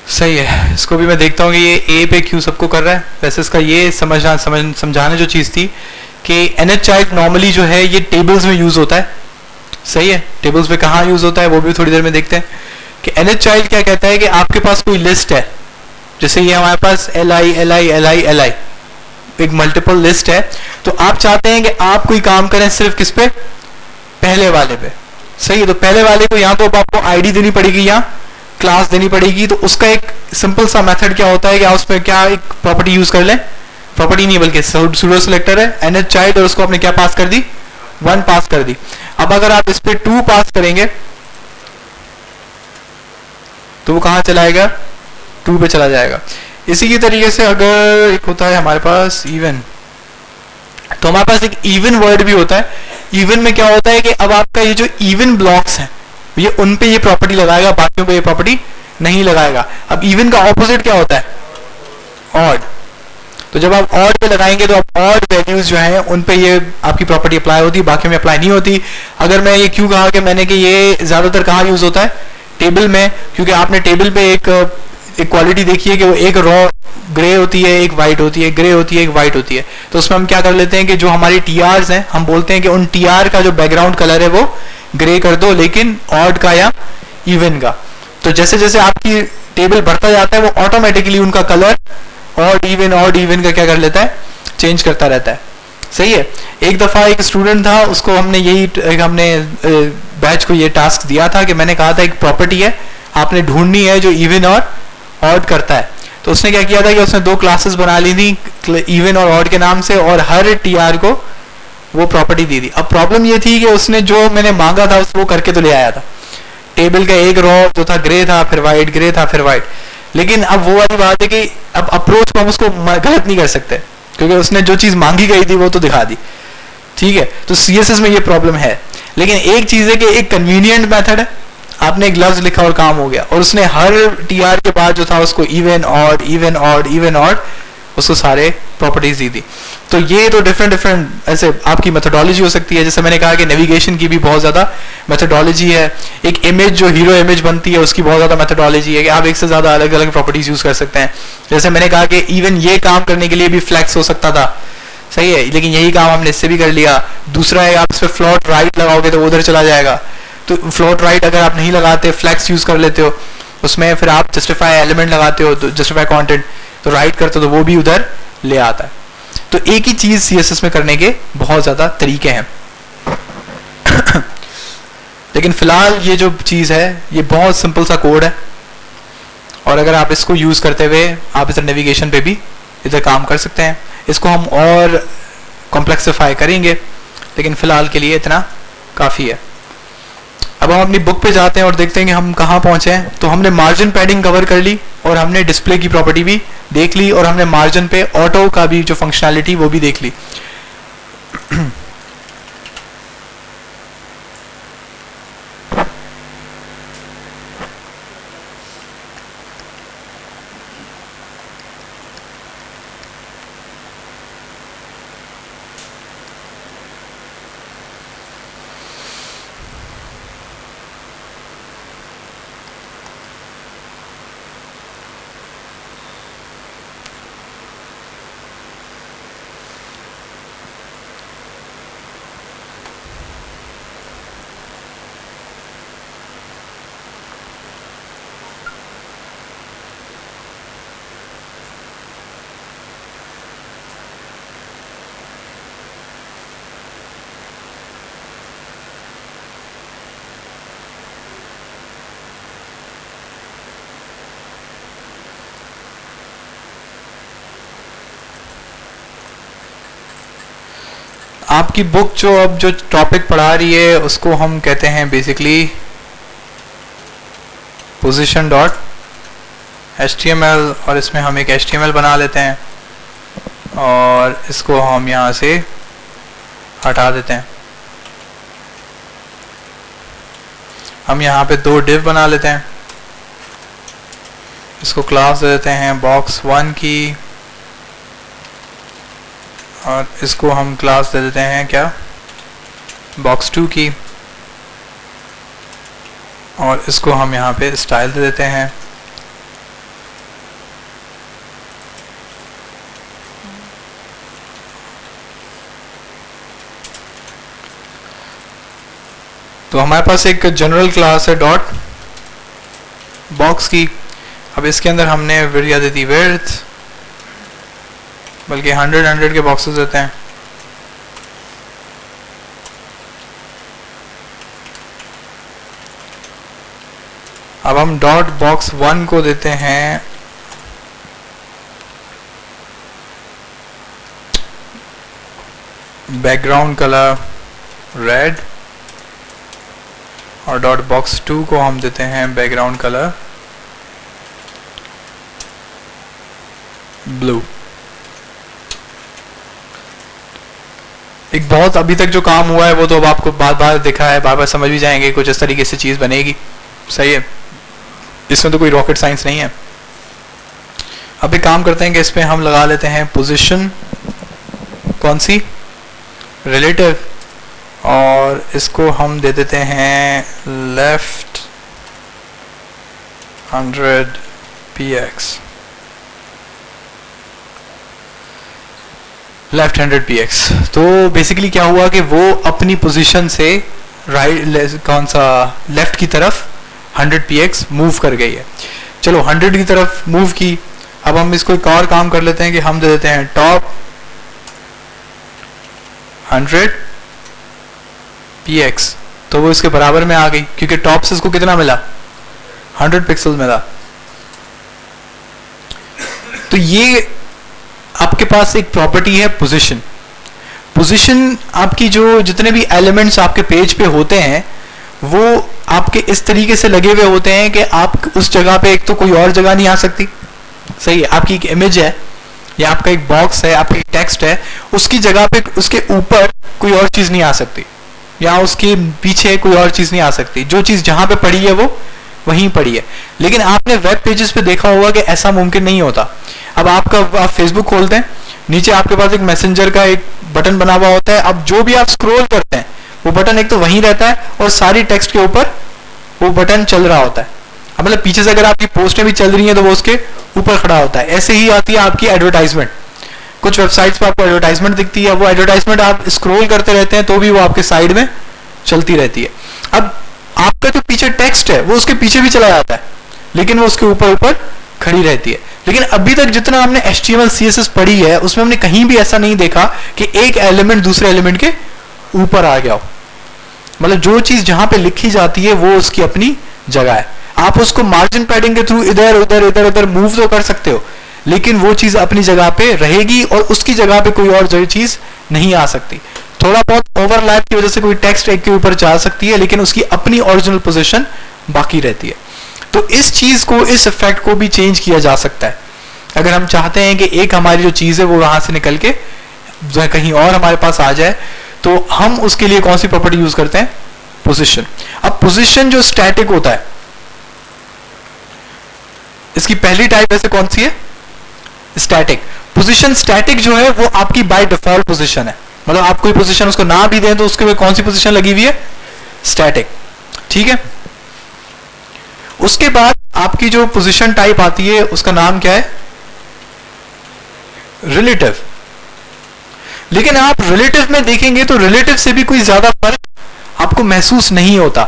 सही है। इसको भी मैं देखता हूँ कि ये ए पे क्यों सबको कर रहा है। वैसे इसका ये समझाने जो चीज़ थी कि nth चाइल्ड नॉर्मली जो है ये टेबल्स में यूज होता है, सही है। टेबल्स में कहाँ यूज होता है वो भी थोड़ी देर में देखते हैं कि nth चाइल्ड क्या कहता है कि आपके पास कोई लिस्ट है, जैसे ये हमारे पास li एक मल्टीपल लिस्ट है, तो आप चाहते हैं कि आप कोई काम करें सिर्फ किस पे, पहले वाले पे, सही है। तो पहले वाले को यहाँ तो आपको आईडी देनी पड़ेगी या क्लास देनी पड़ेगी। तो उसका एक सिंपल सा मेथड क्या होता है कि उसमें क्या एक प्रॉपर्टी यूज कर लें, प्रॉपर्टी नहीं बल्कि सूडो सिलेक्टर है nth चाइल्ड, और उसको आपने क्या पास कर दी, 1 पास कर दी। अब अगर आप इस पे 2 पास करेंगे तो वो कहां चलाएगा, 2 पे चला जाएगा। इसी की तरीके से अगर एक होता है हमारे पास इवन, तो हमारे पास एक इवन वर्ड भी होता है। इवन में क्या होता है कि अब आपका ये जो इवन ब्लॉक्स हैं ये उन पे ये प्रॉपर्टी लगाएगा, बाकियों पे ये प्रॉपर्टी नहीं लगाएगा। अब इवन का ऑपोजिट क्या होता है, ऑड। तो जब आप ऑड पे लगाएंगे तो आप ऑड वैल्यूज जो हैं उन पे ये आपकी प्रॉपर्टी अप्लाई होती है, बाकी में अप्लाई नहीं होती। अगर मैं ये क्यों कहा कि मैंने कि ये ज्यादातर कहाँ यूज होता है, टेबल में, क्योंकि आपने टेबल पे एक क्वालिटी देखी है कि वो एक रॉ ग्रे होती है, एक वाइट होती है, ग्रे होती है, एक वाइट होती है। तो उसमें हम क्या कर लेते हैं कि जो हमारी टीआरस हैं हम बोलते हैं कि उन टीआर का जो बैकग्राउंड कलर है वो ग्रे कर दो, लेकिन ऑड का या इवन का। तो जैसे जैसे आपकी टेबल बढ़ता जाता है वो ऑटोमेटिकली उनका कलर ऑड इवन का क्या कर लेता है, चेंज करता रहता है। सही है। एक दफा एक स्टूडेंट था, उसको हमने बैच को ये टास्क दिया था कि मैंने कहा था एक प्रॉपर्टी है आपने ढूंढनी है जो इवन और ऑड करता है। तो उसने क्या किया था कि उसने 2 क्लासेस बना ली थी इवन और ऑड के नाम से, और हर टीआर को वो प्रॉपर्टी दी थी। अब प्रॉब्लम ये थी कि उसने जो मैंने मांगा था वो करके तो ले आया था, टेबल का एक रॉ जो था ग्रे था, फिर वाइट, ग्रे था, फिर वाइट। लेकिन अब वो वाली बात है कि अब अप्रोच को हम उसको गलत नहीं कर सकते, क्योंकि उसने जो चीज मांगी गई थी वो तो दिखा दी। ठीक है, तो सीएसएस में ये प्रॉब्लम है। लेकिन एक चीज है कि एक कन्वीनियंट मेथड है, आपने एक लफ्ज लिखा और काम हो गया, और उसने हर टीआर के बाद जो था उसको इवन ऑड उसको सारे प्रॉपर्टीज दी थी। तो ये तो डिफरेंट ऐसे आपकी मेथोडोलॉजी हो सकती है। जैसे मैंने कहा कि नेविगेशन की भी बहुत ज्यादा मेथोडोलॉजी है, एक इमेज जो हीरो इमेज बनती है उसकी बहुत ज्यादा मेथोडोलॉजी है कि आप एक से ज्यादा अलग अलग प्रॉपर्टीज यूज कर सकते हैं। जैसे मैंने कहा कि इवन ये काम करने के लिए भी फ्लैक्स हो सकता था, सही है, लेकिन यही काम हमने इससे भी कर लिया। दूसरा है आप इस पर फ्लोट राइट लगाओगे तो उधर चला जाएगा, तो फ्लोट राइट अगर आप नहीं लगाते फ्लैक्स यूज कर लेते हो उसमें, फिर आप जस्टिफाई एलिमेंट लगाते हो तो जस्टिफाई कंटेंट तो राइट करते हो तो वो भी उधर ले आता है। तो एक ही चीज सीएसएस में करने के बहुत ज्यादा तरीके हैं। लेकिन फिलहाल ये जो चीज है ये बहुत सिंपल सा कोड है, और अगर आप इसको यूज करते हुए आप इधर नेविगेशन पे भी इधर काम कर सकते हैं। इसको हम और कॉम्प्लेक्सिफाई करेंगे, लेकिन फिलहाल के लिए इतना काफी है। अब हम अपनी बुक पे जाते हैं और देखते हैं कि हम कहाँ पहुंचे हैं। तो हमने मार्जिन पैडिंग कवर कर ली, और हमने डिस्प्ले की प्रॉपर्टी भी देख ली, और हमने मार्जिन पे ऑटो का भी जो फंक्शनैलिटी वो भी देख ली। आपकी बुक जो टॉपिक पढ़ा रही है उसको हम कहते हैं बेसिकली पोजीशन डॉट HTML, और इसमें हम एक HTML बना लेते हैं और इसको हम यहाँ से हटा देते हैं। हम यहाँ पे 2 div बना लेते हैं, इसको क्लास दे देते हैं box1 की, और इसको हम क्लास दे देते हैं क्या, box2 की, और इसको हम यहाँ पे स्टाइल दे देते हैं। तो हमारे पास एक जनरल क्लास है डॉट बॉक्स की। अब इसके अंदर हमने विड्थ दे दी विड्थ, बल्कि 100 के बॉक्सेस देते हैं। अब हम डॉट बॉक्स 1 को देते हैं बैकग्राउंड कलर रेड, और डॉट बॉक्स 2 को हम देते हैं बैकग्राउंड कलर ब्लू। एक बहुत अभी तक जो काम हुआ है वो तो अब आपको बार बार दिखा है, बार बार समझ भी जाएंगे, कुछ इस तरीके से चीज बनेगी। सही है, इसमें तो कोई रॉकेट साइंस नहीं है। अब एक काम करते हैं कि इस पे हम लगा लेते हैं पोजीशन, कौन सी, रिलेटिव, और इसको हम दे देते हैं लेफ्ट 100 px, लेफ्ट 100 px। तो बेसिकली क्या हुआ कि वो अपनी पोजीशन से राइट कौन सा लेफ्ट की तरफ 100 px मूव कर गई है। चलो 100 की तरफ मूव की। अब हम इसको एक और काम कर लेते हैं कि हम दे देते हैं टॉप 100 px, तो वो इसके बराबर में आ गई क्योंकि टॉप से इसको कितना मिला, 100 पिक्सल मिला। तो ये आपके पास एक प्रॉपर्टी है पोजीशन। पोजीशन आपकी जो जितने भी एलिमेंट्स आपके पेज पे होते हैं वो आपके इस तरीके से लगे हुए होते हैं कि आप उस जगह पे एक तो कोई और जगह नहीं आ सकती, सही है, आपकी एक इमेज है या आपका एक बॉक्स है, आपका एक टेक्स्ट है, उसकी जगह पे उसके ऊपर कोई और चीज नहीं आ सकती या उसके पीछे कोई और चीज नहीं आ सकती। जो चीज जहां पे पड़ी है वो वहीं पड़ी है। लेकिन आपने वेब पेजेस पे देखा होगा कि ऐसा मुमकिन नहीं होता। अब आप फेसबुक खोलते हैं, नीचे आपके पास एक मैसेंजर का एक बटन बना हुआ होता है। अब जो भी आप स्क्रॉल करते हैं वो बटन एक तो वहीं रहता है और सारी टेक्स्ट के ऊपर वो बटन चल रहा होता है। अब मतलब पीछे से अगर आपकी पोस्टें भी चल रही हैं तो वो उसके ऊपर खड़ा होता है। ऐसे ही आती है आपकी एडवर्टाइजमेंट। कुछ वेबसाइट्स पर आपको एडवर्टाइजमेंट दिखती है, वो एडवर्टाइजमेंट आप स्क्रॉल करते रहते हैं तो भी वो आपके साइड में चलती रहती है। अब आपका जो पीछे टेक्स्ट है वो उसके पीछे भी चला जाता है लेकिन वो उसके ऊपर ऊपर खड़ी रहती है। लेकिन अभी तक जितना हमने HTML CSS पढ़ी है उसमें हमने कहीं भी ऐसा नहीं देखा कि एक एलिमेंट दूसरे एलिमेंट के ऊपर आ गया हो। मतलब जो चीज जहां पे लिखी जाती है वो उसकी अपनी जगह है। आप उसको मार्जिन पैडिंग के थ्रू इधर उधर इधर उधर मूव तो कर सकते हो लेकिन वो चीज अपनी जगह पे रहेगी और उसकी जगह पे कोई और चीज नहीं आ सकती। थोड़ा बहुत ओवरलैप की वजह से कोई टेक्स्ट एक के ऊपर जा सकती है लेकिन उसकी अपनी ओरिजिनल पोजीशन बाकी रहती है। तो इस चीज को, इस इफेक्ट को भी चेंज किया जा सकता है। अगर हम चाहते हैं कि एक हमारी जो चीज है वो वहां से निकल के जो कहीं और हमारे पास आ जाए तो हम उसके लिए कौन सी प्रॉपर्टी यूज करते हैं, पोजीशन। अब पोजीशन जो स्टैटिक होता है, इसकी पहली टाइप ऐसे कौन सी है, स्टैटिक। पोजीशन स्टैटिक जो है वो आपकी बाय डिफॉल्ट पोजीशन है। मतलब आप कोई पोजीशन उसको ना भी दें तो उसके कौन सी पोजीशन लगी हुई है, स्टैटिक, ठीक है। उसके बाद आपकी जो पोजीशन टाइप आती है उसका नाम क्या है, रिलेटिव। लेकिन आप रिलेटिव में देखेंगे तो रिलेटिव से भी कोई ज्यादा फर्क आपको महसूस नहीं होता।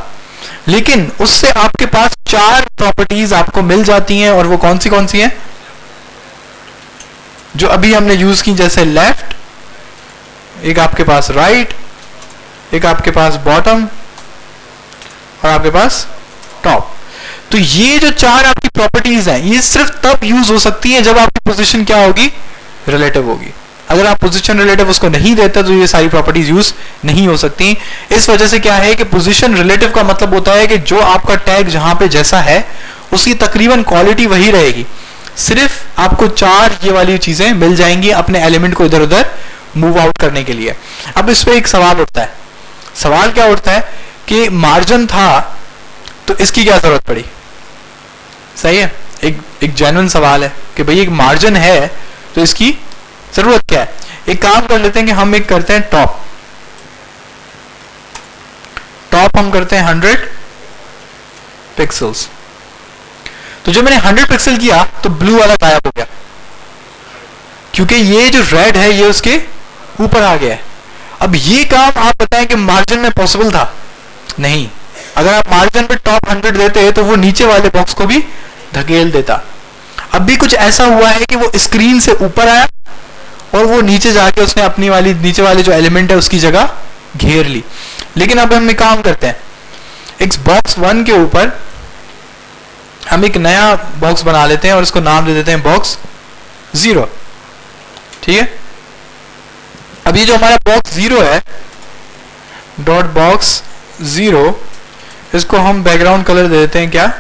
लेकिन उससे आपके पास 4 प्रॉपर्टीज आपको मिल जाती हैं और वो कौन सी हैं जो अभी हमने यूज की, जैसे लेफ्ट, एक आपके पास राइट, एक आपके पास बॉटम और आपके पास टॉप। तो ये जो 4 आपकी प्रॉपर्टीज हैं ये सिर्फ तब यूज हो सकती है जब आपकी पोजीशन क्या होगी, रिलेटिव होगी। अगर आप पोजीशन रिलेटिव उसको नहीं देते तो ये सारी प्रॉपर्टीज यूज नहीं हो सकती। इस वजह से क्या है कि पोजीशन रिलेटिव का मतलब होता है कि जो आपका टैग जहां पे जैसा है उसकी तकरीबन क्वालिटी वही रहेगी, सिर्फ आपको 4 ये वाली चीजें मिल जाएंगी अपने एलिमेंट को इधर उधर मूव आउट करने के लिए। अब इस पे एक सवाल उठता है। सवाल क्या उठता है कि मार्जिन था तो इसकी क्या जरूरत पड़ी। सही है, एक जेन्युइन सवाल है कि भाई एक मार्जिन है तो इसकी जरूरत क्या है। एक काम कर लेते हैं कि हम एक करते हैं टॉप हम करते हैं 100 पिक्सल्स। तो जब मैंने 100 पिक्सल किया तो ब्लू वाला गायब हो गया क्योंकि ये जो रेड है ये उसके ऊपर आ गया है। अब ये काम आप बताएं कि मार्जिन में पॉसिबल था, नहीं। अगर आप मार्जिन पे टॉप 100 देते तो वो नीचे वाले बॉक्स को भी धकेल देता। अब भी कुछ ऐसा हुआ है कि वो स्क्रीन से ऊपर आया और वो नीचे जाके उसने अपनी वाली नीचे वाले जो एलिमेंट है उसकी जगह घेर ली। लेकिन अब हम एक काम करते हैं, इस बॉक्स 1 के ऊपर हम एक नया बॉक्स बना लेते हैं और इसको नाम दे देते हैं बॉक्स 0, ठीक है। अब ये जो हमारा बॉक्स 0 है, डॉट बॉक्स 0, इसको हम बैकग्राउंड कलर दे देते हैं क्या,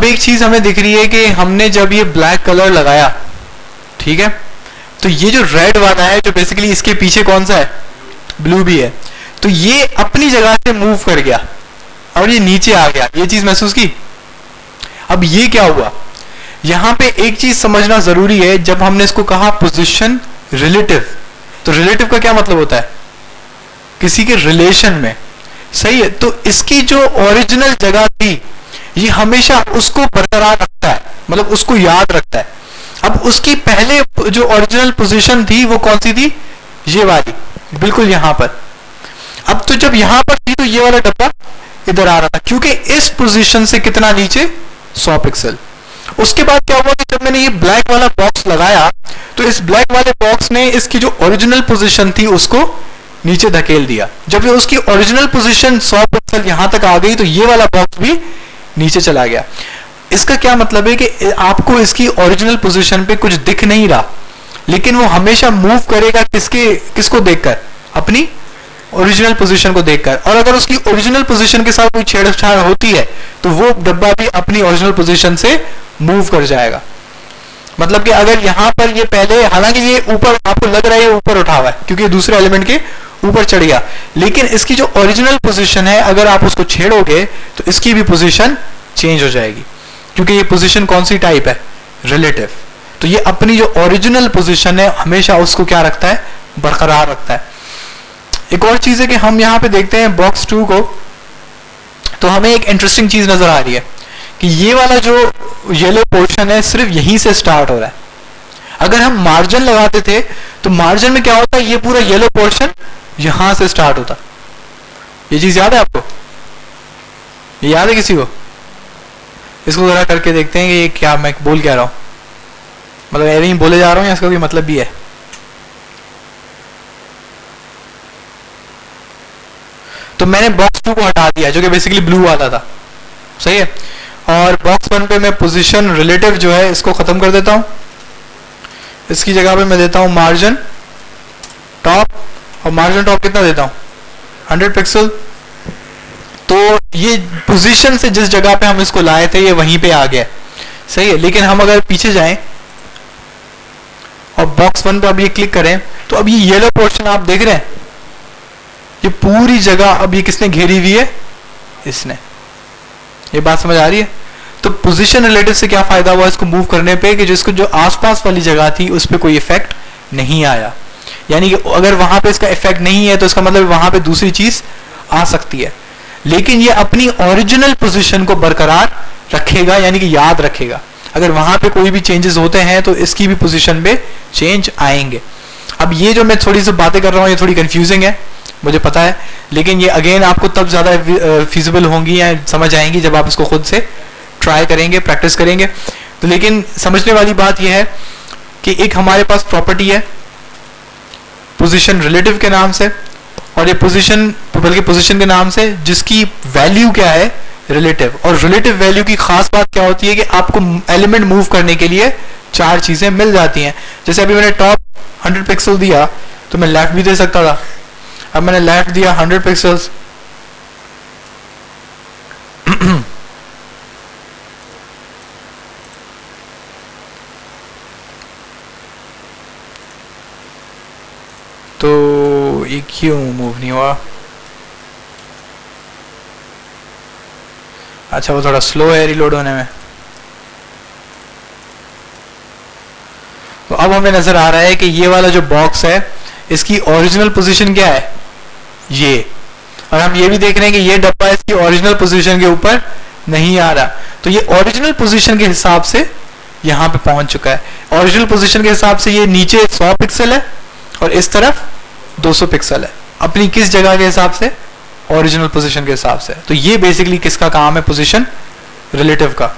एक चीज हमें दिख रही है कि हमने जब ये ब्लैक कलर लगाया, ठीक है, तो ये जो रेड वाला है जो बेसिकली इसके पीछे कौन सा है, ब्लू भी है, तो ये अपनी जगह से मूव कर गया और ये नीचे आ गया, ये चीज महसूस की। अब ये क्या हुआ, यहां पे एक चीज समझना जरूरी है, जब हमने इसको कहा पोजीशन रिलेटिव, तो रिलेटिव का क्या मतलब होता है, किसी के रिलेशन में, सही है। तो इसकी जो ओरिजिनल जगह थी ये हमेशा उसको बरकरार रखता है, मतलब उसको याद रखता है। अब उसकी पहले जो ओरिजिनल पोजीशन थी वो कौन सी थी, ये वाली, बिल्कुल यहां पर। अब तो जब यहां पर थी तो ये वाला डब्बा इधर आ रहा था, क्योंकि इस पोजीशन से कितना नीचे, 100 पिक्सल। उसके बाद क्या हुआ कि जब मैंने ये ब्लैक वाला बॉक्स लगाया तो इस ब्लैक वाले बॉक्स ने इसकी जो ओरिजिनल पोजीशन थी उसको नीचे धकेल दिया। जब ये उसकी ओरिजिनल पोजीशन 100 पिक्सल यहां तक आ गई तो ये वाला बॉक्स भी नीचे चला गया। इसका क्या मतलब है कि आपको इसकी ओरिजिनल पोजीशन पे कुछ दिख नहीं रहा, लेकिन वो हमेशा मूव करेगा किसको देखकर, अपनी ओरिजिनल पोजीशन को देखकर। और अगर उसकी ओरिजिनल पोजीशन के साथ कोई छेड़छाड़ होती है तो वो डब्बा भी अपनी ओरिजिनल पोजीशन से मूव कर जाएगा। मतलब कि अगर यहां पर ये पहले, हालांकि ये ऊपर आपको लग रहा है ये ऊपर उठा हुआ है क्योंकि दूसरे एलिमेंट के ऊपर चढ़ गया, लेकिन इसकी जो ओरिजिनल पोजीशन है अगर आप उसको छेड़ोगे तो इसकी भी पोजीशन चेंज हो जाएगी, क्योंकि ये पोजीशन कौन सी टाइप है, रिलेटिव। तो ये अपनी जो ओरिजिनल पोजीशन है हमेशा उसको क्या रखता है, बरकरार रखता है। एक और चीज है कि हम यहां पे देखते हैं बॉक्स 2 को, तो हमें एक इंटरेस्टिंग चीज नजर आ रही है कि ये वाला जो येलो पोर्शन है सिर्फ यहीं से स्टार्ट हो रहा है। अगर हम मार्जिन लगाते थे तो मार्जिन में क्या होता है, ये पूरा येलो पोर्शन यहां से स्टार्ट होता। ये चीज याद है आपको, ये याद है किसी को? इसको जरा करके देखते हैं कि ये क्या मैं बोल क्या रहा हूं, मतलब ऐसे ही बोले जा रहा हूं या इसका कोई मतलब भी है। तो मैंने बॉक्स 2 को हटा दिया जो कि बेसिकली ब्लू वाला था, सही है, और बॉक्स 1 पे मैं पोजीशन रिलेटिव जो है इसको खत्म कर देता हूं। इसकी जगह पे मैं देता हूं मार्जिन टॉप, और मार्जिन टॉप कितना देता हूं, 100 पिक्सल। तो ये पोजीशन से जिस जगह पे हम इसको लाए थे ये वहीं पे आ गया, सही है। लेकिन हम अगर पीछे जाएं और बॉक्स 1 पे अब ये क्लिक करें तो अब ये येलो पोर्शन आप देख रहे हैं, ये पूरी जगह अब ये किसने घेरी हुई है, इसने। ये बात समझ आ रही है? तो पोजीशन रिलेटिव से क्या फायदा हुआ इसको मूव करने पे कि जिसको जो आसपास वाली जगह थी उस पर कोई इफेक्ट नहीं आया। यानी कि अगर वहां पे इसका इफेक्ट नहीं है तो इसका मतलब वहां पे दूसरी चीज आ सकती है, लेकिन ये अपनी ओरिजिनल पोजीशन को बरकरार रखेगा, यानी कि याद रखेगा। अगर वहां पे कोई भी चेंजेस होते हैं तो इसकी भी पोजीशन में चेंज आएंगे। अब ये जो मैं थोड़ी सी बातें कर रहा हूँ ये थोड़ी कंफ्यूजिंग है, मुझे पता है, लेकिन ये अगेन आपको तब ज्यादा फीजिबल होंगी या समझ आएंगी जब आप इसको खुद से ट्राई करेंगे, प्रैक्टिस करेंगे। तो लेकिन समझने वाली बात यह है कि एक हमारे पास प्रॉपर्टी है पोजीशन रिलेटिव के नाम से, और ये पोजीशन बल्कि पोजीशन के नाम से जिसकी वैल्यू क्या है, रिलेटिव। और रिलेटिव वैल्यू की खास बात क्या होती है कि आपको एलिमेंट मूव करने के लिए 4 चीजें मिल जाती हैं। जैसे अभी मैंने टॉप 100 पिक्सल दिया तो मैं लेफ्ट भी दे सकता था, अब मैंने लेफ्ट दिया 100 पिक्सल्स, तो ये क्यों मूव नहीं हुआ? अच्छा वो थोड़ा स्लो है रिलोड होने में। तो अब हमें नजर आ रहा है कि ये वाला जो बॉक्स है इसकी ओरिजिनल पोजीशन क्या है, ये। और हम ये भी देख रहे हैं कि ये डब्बा इसकी ओरिजिनल पोजीशन के ऊपर नहीं आ रहा, तो ये ओरिजिनल पोजीशन के हिसाब से यहां पे पहुंच चुका है। ओरिजिनल पोजीशन के हिसाब से ये नीचे 100 पिक्सल है और इस तरफ 200 पिक्सल है, अपनी किस जगह के हिसाब से, ओरिजिनल पोजीशन के हिसाब से। तो ये बेसिकली किसका काम है, पोजीशन रिलेटिव का।